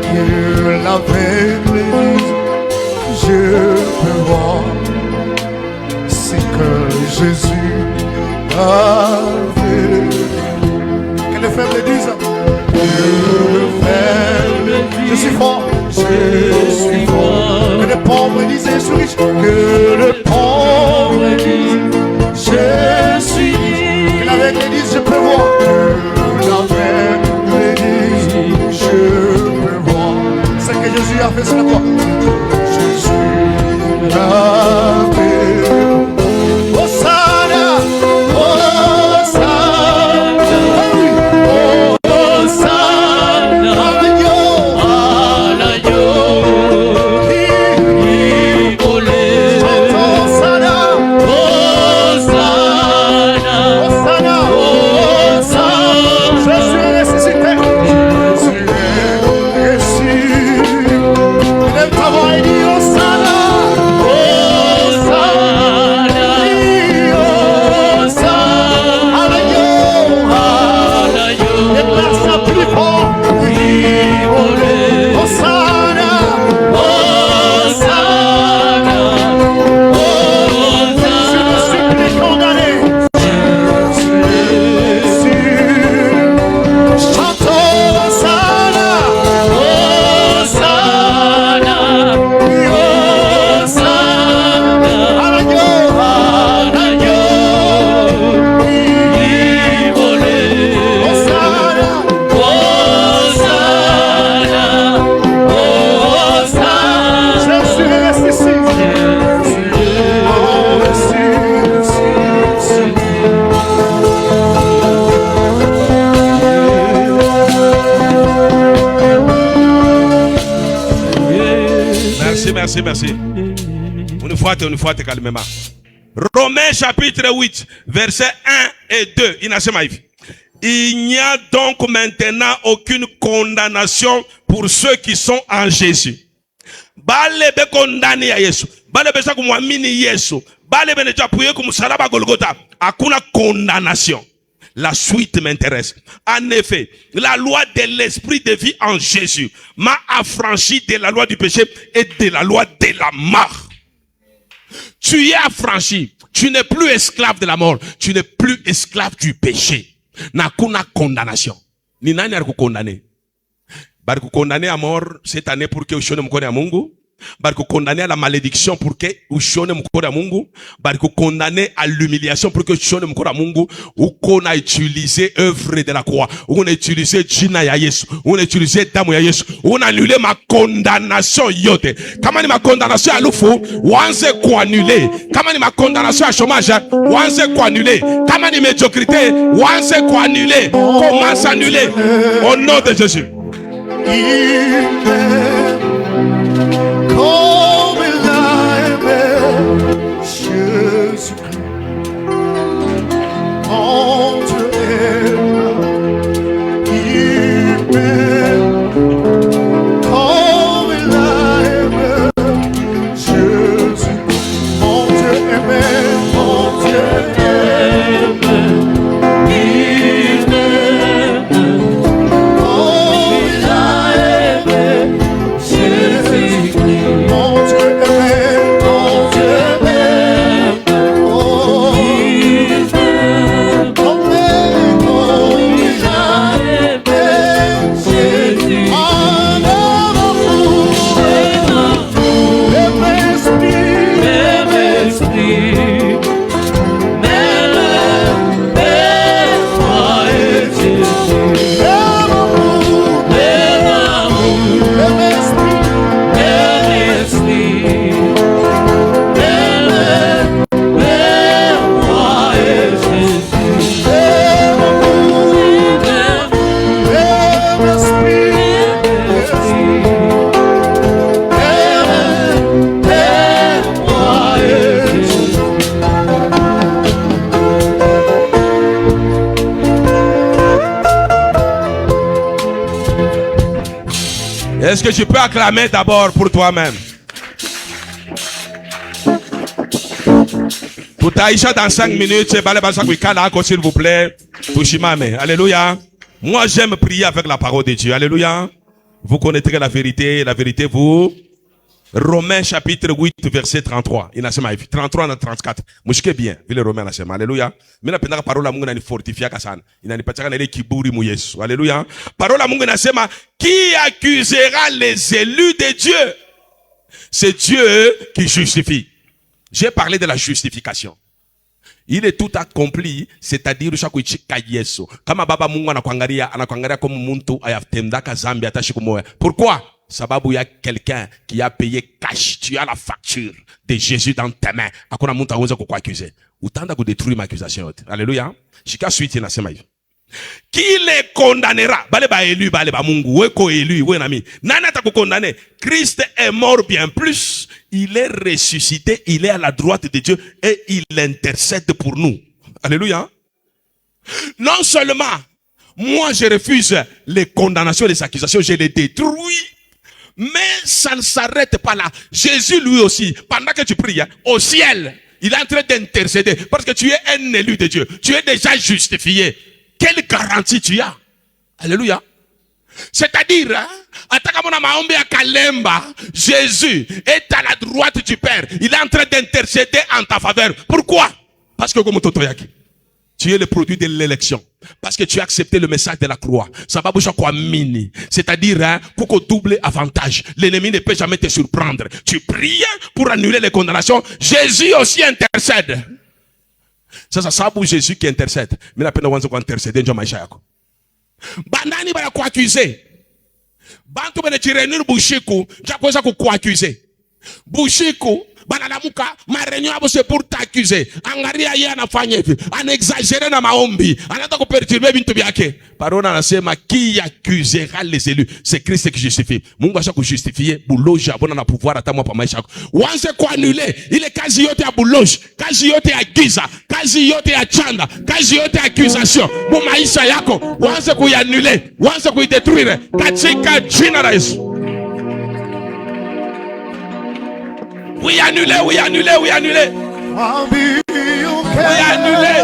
Que l'aveugle dise, je peux voir. C'est que Jésus a fait. Que les faibles disent, que le faible dise, je suis fort. Je suis fort. Que les pauvres disent, je suis riche. Que le pauvre dise, je suis riche. Que l'aveugle dise, je peux voir. Que l'aveugle dise, je peux voir. C'est que Jésus a fait sur la croix. Jésus a fait. Hosanna, Hosanna, Hosanna, Alayo, Ibole, Hosanna, Hosanna, Hosanna, Hosanna. Je suis ressuscité. Jésus est ressuscité. Lève ta voix et dis Hosanna, Hosanna, Hosanna, Alayo, Alayo. Déplace la plus fort. Hosanna, Hosanna, Hosanna. Je ne suis plus condamné. Chantons Hosanna, Hosanna, Hosanna, Alayo, Alayo, Ibole, Hosanna, Hosanna, Hosanna. Jésus est ici. Oh, Merci, merci, merci. Une fois, calmement. Romains chapitre 8, versets 1 et 2. Il n'y a donc maintenant aucune condamnation pour ceux qui sont en Jésus. Balebe condamné à Yesu. Balebe sa kumwamini Yesu. Balebe ne chapuye kumsalaba Golgotha. Hakuna condamnation. La suite m'intéresse. En effet, la loi de l'esprit de vie en Jésus m'a affranchi de la loi du péché et de la loi de la mort. Tu es affranchi. Tu n'es plus esclave de la mort. Tu n'es plus esclave du péché. Nakuna condamnation. Ni nani alikukondane? Bari kukondane à mort cette année pour que ushone mkono ya Mungu. Bari kukondane à la malédiction pour que ushone mkono ya Mungu. Bari kukondane à l'humiliation pour que ushone mkono ya Mungu. Ukona utilisé œuvre de la croix. On a utilisé jina ya Yesu. On a utilisé damu ya Yesu. On a annulé ma condamnation yote. Kama ni ma condamnation à lufu, wanze kuannule. Kama ni ma condamnation à chômage, wanze kuannule. Kama ni médiocrité, wanze kuannule. Commence à annuler au nom de Jésus. Comme il a aimé Jésus-Christ, mon Dieu aime, il m'aime. Comme il a aimé Jésus-Christ, mon Dieu aimé, mon Dieu aime, il m'aime. Comme il a aimé Jésus-Christ, mon Est-ce que je peux acclamer d'abord pour toi-même? Pour Taïcha dans 5 minutes, s'il vous plaît. Tushimame. Alléluia. Moi, j'aime prier avec la parole de Dieu. Alléluia. Vous connaîtrez la vérité vous. Romains chapitre 8, verset 33. Il a 33 à 34. Mouchke bien. Vile Romains nasema. Alléluia. Mina pendaka parola Mungu nani fortifia kasana. Inanipatia na ile kiburi mu Yesu. Alléluia. Parola Mungu nasema, qui accusera les élus de Dieu? C'est Dieu qui justifie. J'ai parlé de la justification. Il est tout accompli, c'est-à-dire kama baba Mungu anakuangalia kama muntu ayatendaka zambi hata siku moja. Pourquoi? Sababu ya quelqu'un qui a payé cash. Tu as la facture de Jésus dans tes mains. Hakuna muntu aweza kukuaccuser. Utaenda kudétruire ma accusation yote. Alléluia. Shika suite inasema hivi. Qui les condamnera? Bale ba élu, bale ba Mungu, weko élu, we nami. Nani atakukondane? Christ est mort bien plus. Il est ressuscité, il est à la droite de Dieu et il intercède pour nous. Alléluia. Non seulement, moi je refuse les condamnations, les accusations, je les détruis. Mais ça ne s'arrête pas là. Jésus lui aussi, pendant que tu pries, au ciel, il est en train d'intercéder. Parce que tu es un élu de Dieu. Tu es déjà justifié. Quelle garantie tu as? Alléluia. C'est-à-dire, Jésus est à la droite du Père. Il est en train d'intercéder en ta faveur. Pourquoi? Parce que comme tu es le produit de l'élection. Parce que tu as accepté le message de la croix. C'est-à-dire, pour qu'on double avantage. L'ennemi ne peut jamais te surprendre. Tu pries pour annuler les condamnations. Jésus aussi intercède. Ça sababu Jésus qui intercède. Mais la peine de intercéder dans maisha yako. Bandani bala kuaccuser. Bantu bene chirenir bushiku, jakweza kuaccuser. Bushiku banalamuka marenyo abo c'est pour t'accuser. Angaria yeye anafanya hivi, anexagérer na maombi, anataka kuperturber bintu byake. Parole anasema qui accusera les élus? C'est Christ qui justifie. Mungu asha kujustifier buloji abona na pouvoir atamwa pa maisha yako. Wanze kuannuler ile kazi yote ya buloji, kazi yote ya giza, kazi yote ya chanda, kazi yote ya accusation mu maisha yako, wanze kuannuler, wanze kuidétruire katika jina la Yesu. Oui, annulé, oui, annulé, oui, annulé. Oui, annulé.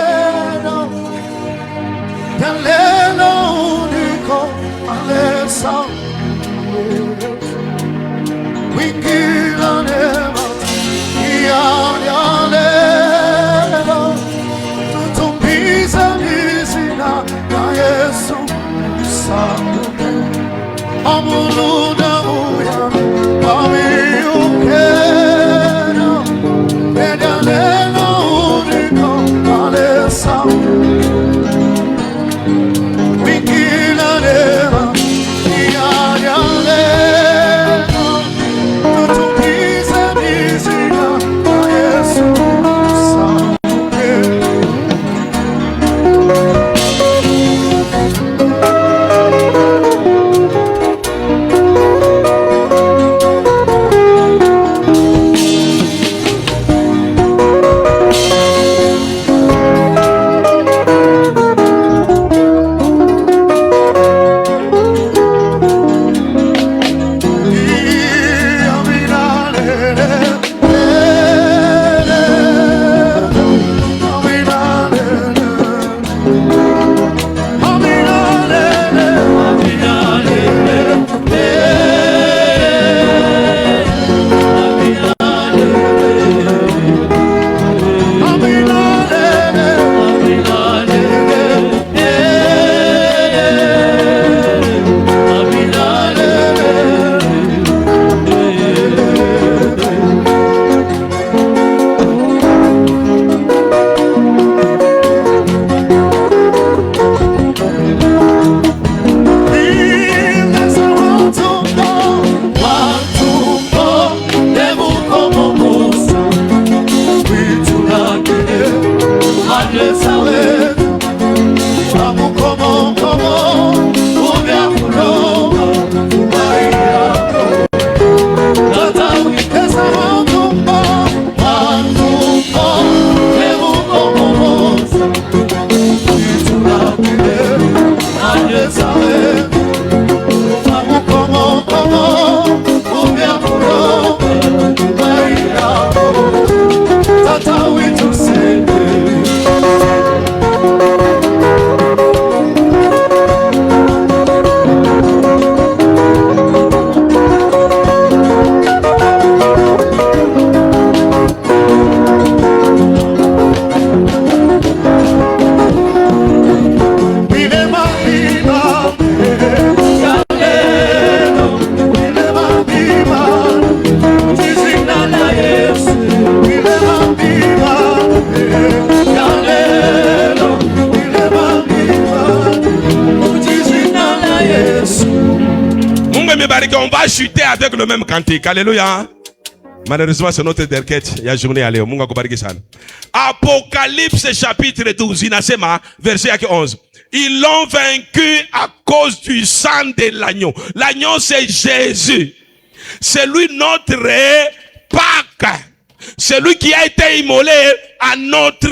qu'on va chuter avec le même cantique. Alléluia. Malheureusement, c'est notre derquette. Il y a journée à l'heure. Apocalypse chapitre 12, Inasema, verset 11. Ils l'ont vaincu à cause du sang de l'agneau. L'agneau, c'est Jésus. C'est lui notre Pâques. C'est lui qui a été immolé à notre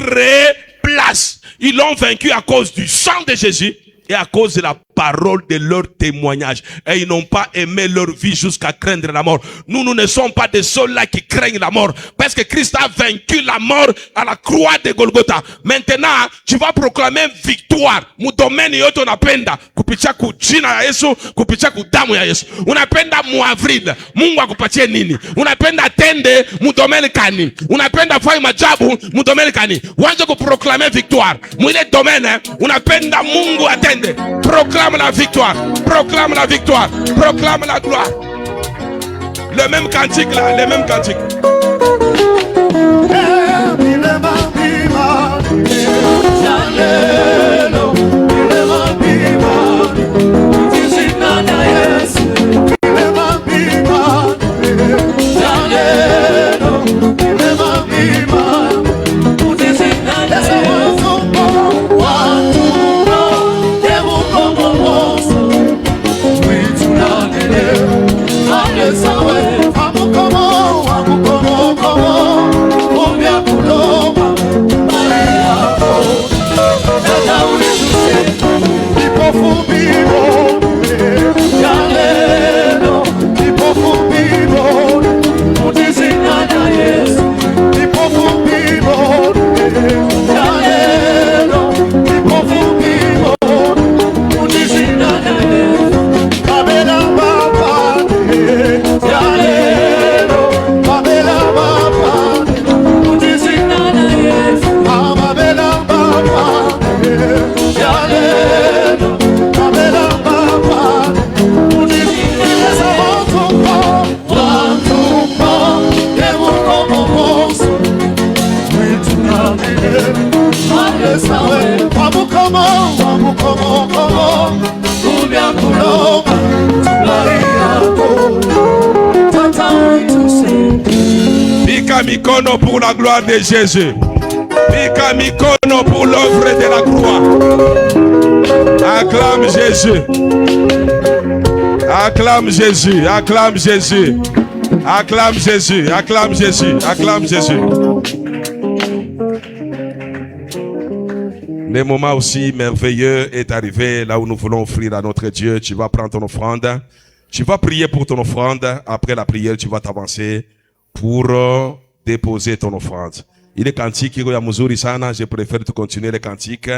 place. Ils l'ont vaincu à cause du sang de Jésus et à cause de la parole de leur témoignage. Et ils n'ont pas aimé leur vie jusqu'à craindre la mort. Nous ne sommes pas des ceux-là qui craignent la mort. Parce que Christ a vaincu la mort à la croix de Golgotha. Maintenant, tu vas proclamer victoire. Mudomeni yote unapenda. Kupitia kujina ya Yesu. Kupitia kudamu ya Yesu. Unapenda muavril. Mungu akupatie nini? Unapenda tende. Mudomeni kani. Unapenda fai majabu. Mudomeni kani. Wanza kuproclamer victoire. Mwile domene. Unapenda Mungu atende. Proclame la victoire, proclame la victoire, proclame la gloire. Le même cantique là, les mêmes cantiques. Pika mikono pour la gloire de Jésus. Pika mikono pour l'œuvre de la croix. Acclame Jésus. Acclame Jésus. Acclame Jésus. Acclame Jésus. Acclame Jésus. Acclame Jésus. Le moment aussi merveilleux est arrivé là où nous voulons offrir à notre Dieu. Tu vas prendre ton offrande. Tu vas prier pour ton offrande. Après la prière, tu vas t'avancer pour déposer ton offrande. Il est cantique, il est muzuri sana. Je préfère te continuer les cantiques.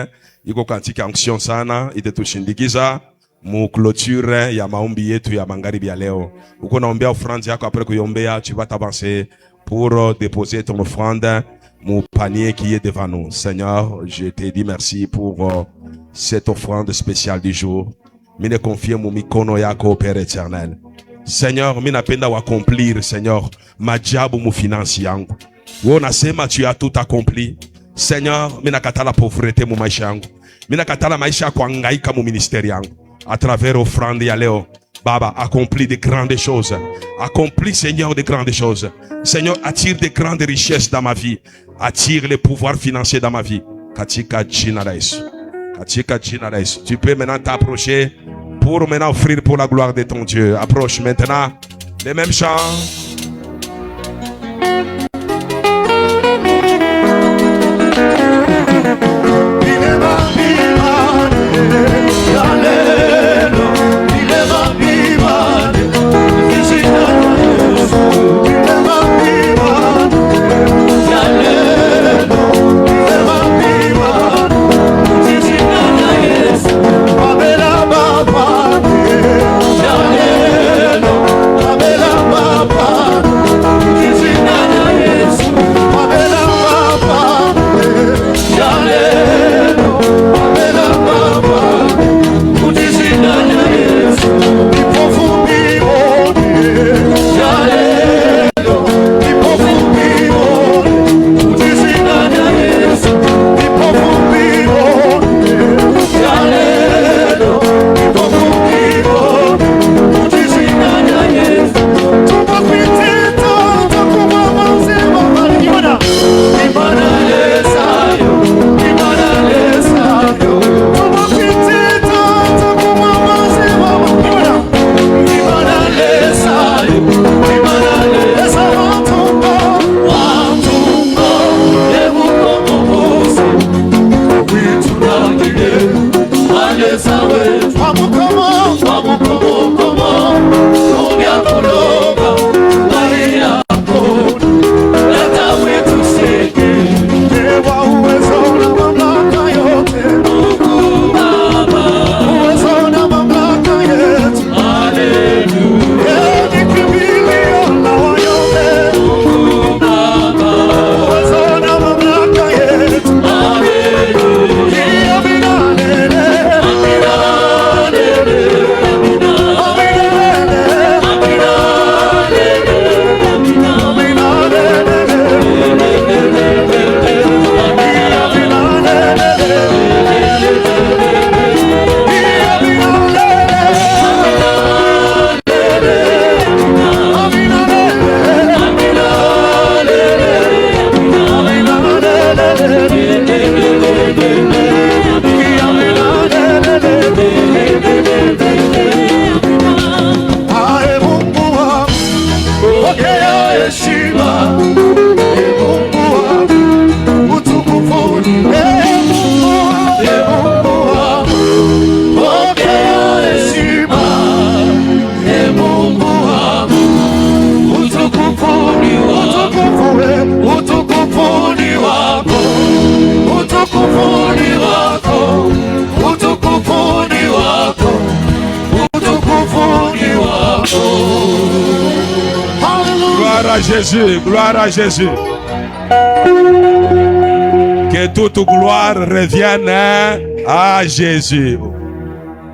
Il est cantique action sana. Il est tushindikiza. Mu clôture ya maombi yetu ya magharibi ya leo. Uko naombea offrande yako, après kuiombea, tu vas t'avancer pour déposer ton offrande. Mon panier qui est devant nous. Seigneur, je te dis merci pour cette offrande spéciale du jour. Mine confie mon mikono yako, Père éternel. Seigneur, mina penda accomplir, Seigneur, majabu mu finansi yangu. Wona sema tu as tout accompli. Seigneur, mina katala pauvreté mu maisha yangu. Mina katala maisha kuhangaika mu ministeri yangu. À travers offrande ya leo. Baba, accomplis de grandes choses. Accomplis, Seigneur, de grandes choses. Seigneur, attire de grandes richesses dans ma vie. Attire les pouvoirs financiers dans ma vie. Katika jina la Yesu. Katika jina la Yesu. Tu peux maintenant t'approcher pour maintenant offrir pour la gloire de ton Dieu. Approche maintenant. Les mêmes chants. Papa. à Jésus, gloire à Jésus. Que toute gloire revienne à Jésus.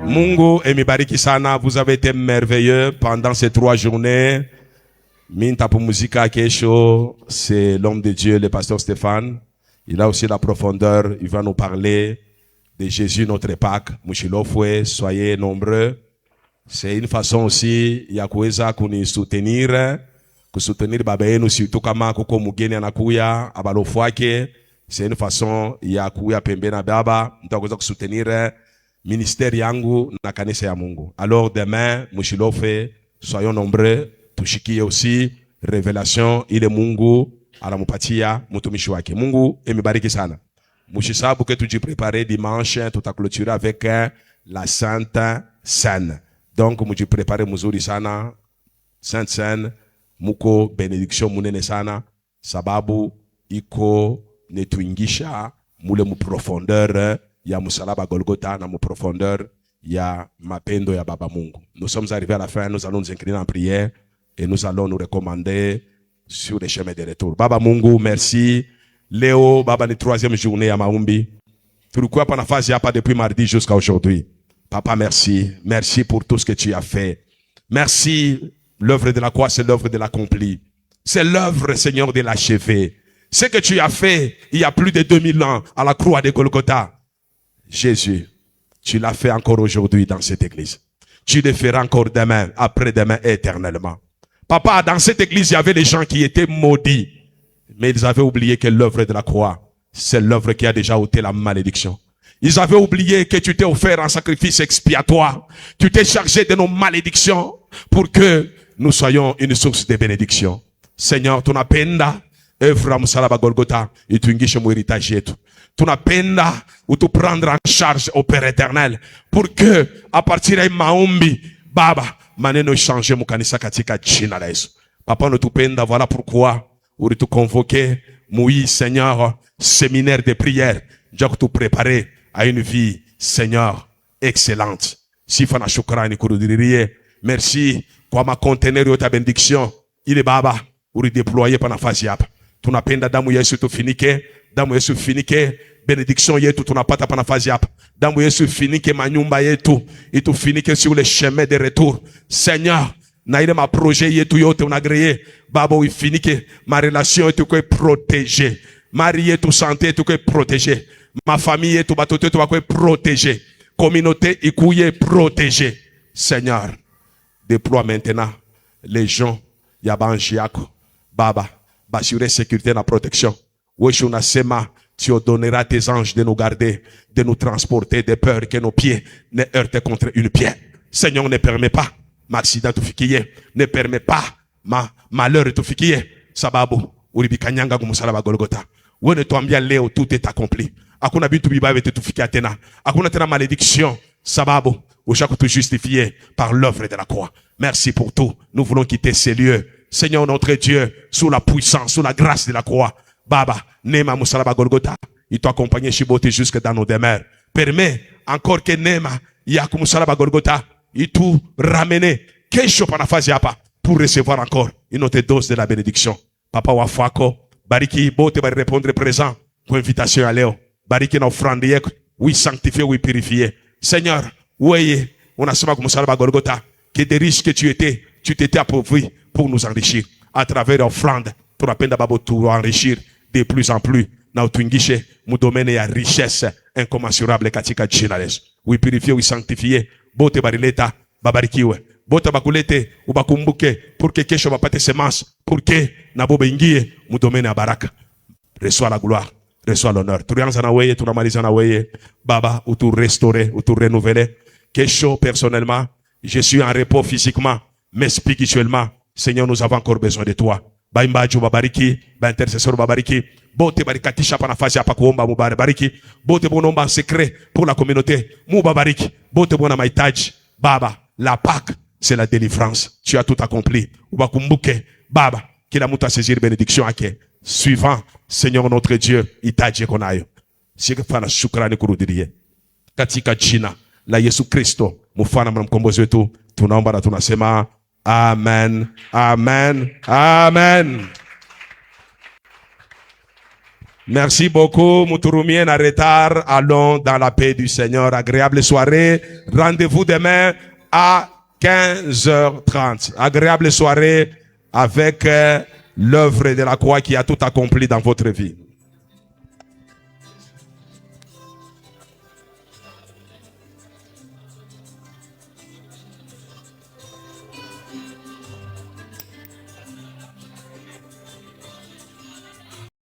Mungu emibariki sana, vous avez été merveilleux pendant ces 3 journées. Minta Pumuzika Kesho, c'est l'homme de Dieu, le pasteur Stéphane. Il a aussi la profondeur, il va nous parler de Jésus, notre Pâques. Mushilofwe, soyez nombreux. C'est une façon aussi, ya kuweza kunisoutenir, kusoutenir baba yenu surtout kama kuko mugeni anakuya, abalofwake. C'est une façon ya kuya pembe na baba, mtakuweza kusoutenir ministère yangu na kanisa ya Mungu. Alors demain, Mushilofwe, soyons nombreux, tushikie aussi révélation ile Mungu anamupatia mtumishi wake. Mungu emibariki sana. Mushisabu que tujiprepare dimanche, tutaclôturer avec la Sainte Seine. Donc mujiprepare muzuri sana, Sainte Seine, muko benediction munene sana, sababu iko netuingisha mule mu profondeur ya musalaba Golgotha na mu profondeur ya mapendo ya Baba Mungu. Nous sommes arrivés à la fin, nous allons nous incliner en prière et nous allons nous recommander sur les chemins de retour. Baba Mungu, merci. Léo, Baba, ni 3e journée à maombi. Tulikuwa pa nafasi hapa depuis mardi jusqu'à aujourd'hui. Papa, merci. Merci pour tout ce que tu as fait. Merci. L'œuvre de la croix, c'est l'œuvre de l'accompli. C'est l'œuvre, Seigneur, de l'achever. Ce que tu as fait il y a plus de 2000 ans à la croix de Golgotha. Jésus, tu l'as fait encore aujourd'hui dans cette église. Tu le feras encore demain, après-demain, éternellement. Papa, dans cette église, il y avait des gens qui étaient maudits. Mais ils avaient oublié que l'œuvre de la croix, c'est l'œuvre qui a déjà ôté la malédiction. Ils avaient oublié que tu t'es offert un sacrifice expiatoire. Tu t'es chargé de nos malédictions pour que nous soyons une source de bénédiction. Seigneur, tunapenda œuvre msalaba Golgotha et tu ingishe mu héritage yetu. Tunapenda ou tu prendre en charge au Père éternel pour que à partir de maombi Baba maneno change mu kanisa katika jina la Yesu. Papa natupenda, voilà pourquoi ou tu convoquer Moïse, Seigneur, séminaire de prière, déjà que tu préparer à une vie, Seigneur, excellente. Si fana shukrani kurudiririe, merci kwa ma conteneur yo ta bénédiction, il est baba, ou déployer pendant phase yap. Tunapenda damu Yesu tufinike, damu Yesu finike, bénédiction yetu tunapata pendant phase yap. Damu Yesu finike manyumba yetu, itu finike sur le chemin de retour. Seigneur, na ile ma projet yetu yote unagréé baba uifinike, ma relation yetu kwe protégé, mari yetu santé yetu kwe protégé, ma famille yetu batoto yetu kwe protégé, communauté ikuye protégé. Seigneur, déploie maintenant les gens ya banji yako baba bassurer sécurité na protection. Wewe unasema tu donneras tes anges de nous garder, de nous transporter de peur que nos pieds ne heurtent contre une pierre. Seigneur, ne permet pas ma accident tufikie, ne permet pas ma malheur tufikie, sababu ulibikanyanga kumsalaba Golgotha. Wewe tuambia leo tout est accompli. Hakuna vitu vibaya tufikia tena. Hakuna tena malédiction, sababu ushaku tu justifier par l'œuvre de la croix. Merci pour tout. Nous voulons quitter ces lieux, Seigneur notre Dieu, sous la puissance, sous la grâce de la croix. Baba, Nema Musalaba Golgotha, il t'a accompagné Chibote jusque dans nos demeures. Permets encore que Nema Yaku Musalaba Golgotha, il tout ramené quelque chose pendant phase yapa pour recevoir encore une autre dose de la bénédiction. Papa Wafako, Bariki Bote va répondre présent pour invitation à Léo. Bariki na offrande yek, oui sanctifié, oui purifié. Seigneur, oui, on a sema Musalaba Golgotha, que des riches que tu t'étais appauvri pour nous enrichir. À travers l'offrande, tu rappelles d'abord tout enrichir de plus en plus. Na tuingishe mu domaine ya richesse incommensurable katika jina la Yesu. Oui purifié, oui sanctifié. Bote barileta babarikiwe. Bote bakulete ubakumbuke pour que kesho bapate semence, pour que na bobe ingie mu domaine ya baraka. Reçois la gloire, reçois l'honneur. Tulianza na weye, tunamaliza na weye. Baba, ou tu restaurer, ou tu renouveler. Kesho personnellement, je suis en repos physiquement, mais spirituellement, Seigneur, nous avons encore besoin de toi. Baimbaji babariki, ba intercesseur babariki, bote barikatisha pa nafasi hapa kuomba mubariki, bote bonomba en secret pour la communauté, mubariki, bote bona mahitaji. Baba, la Pâque, c'est la délivrance. Tu as tout accompli. Ubakumbuke, Baba, kila mtu a saisir bénédiction yake. Suivant, Seigneur notre Dieu, itaje konayo. Sikafana shukrani kurudirie. Katika jina la Yesu Kristo, mfana na mkombozi wetu, tunaomba na tunasema Amen. Amen. Amen. Merci beaucoup, Muturumien en retard. Allons dans la paix du Seigneur. Agréable soirée. Rendez-vous demain à 15h30. Agréable soirée avec l'œuvre de la croix qui a tout accompli dans votre vie.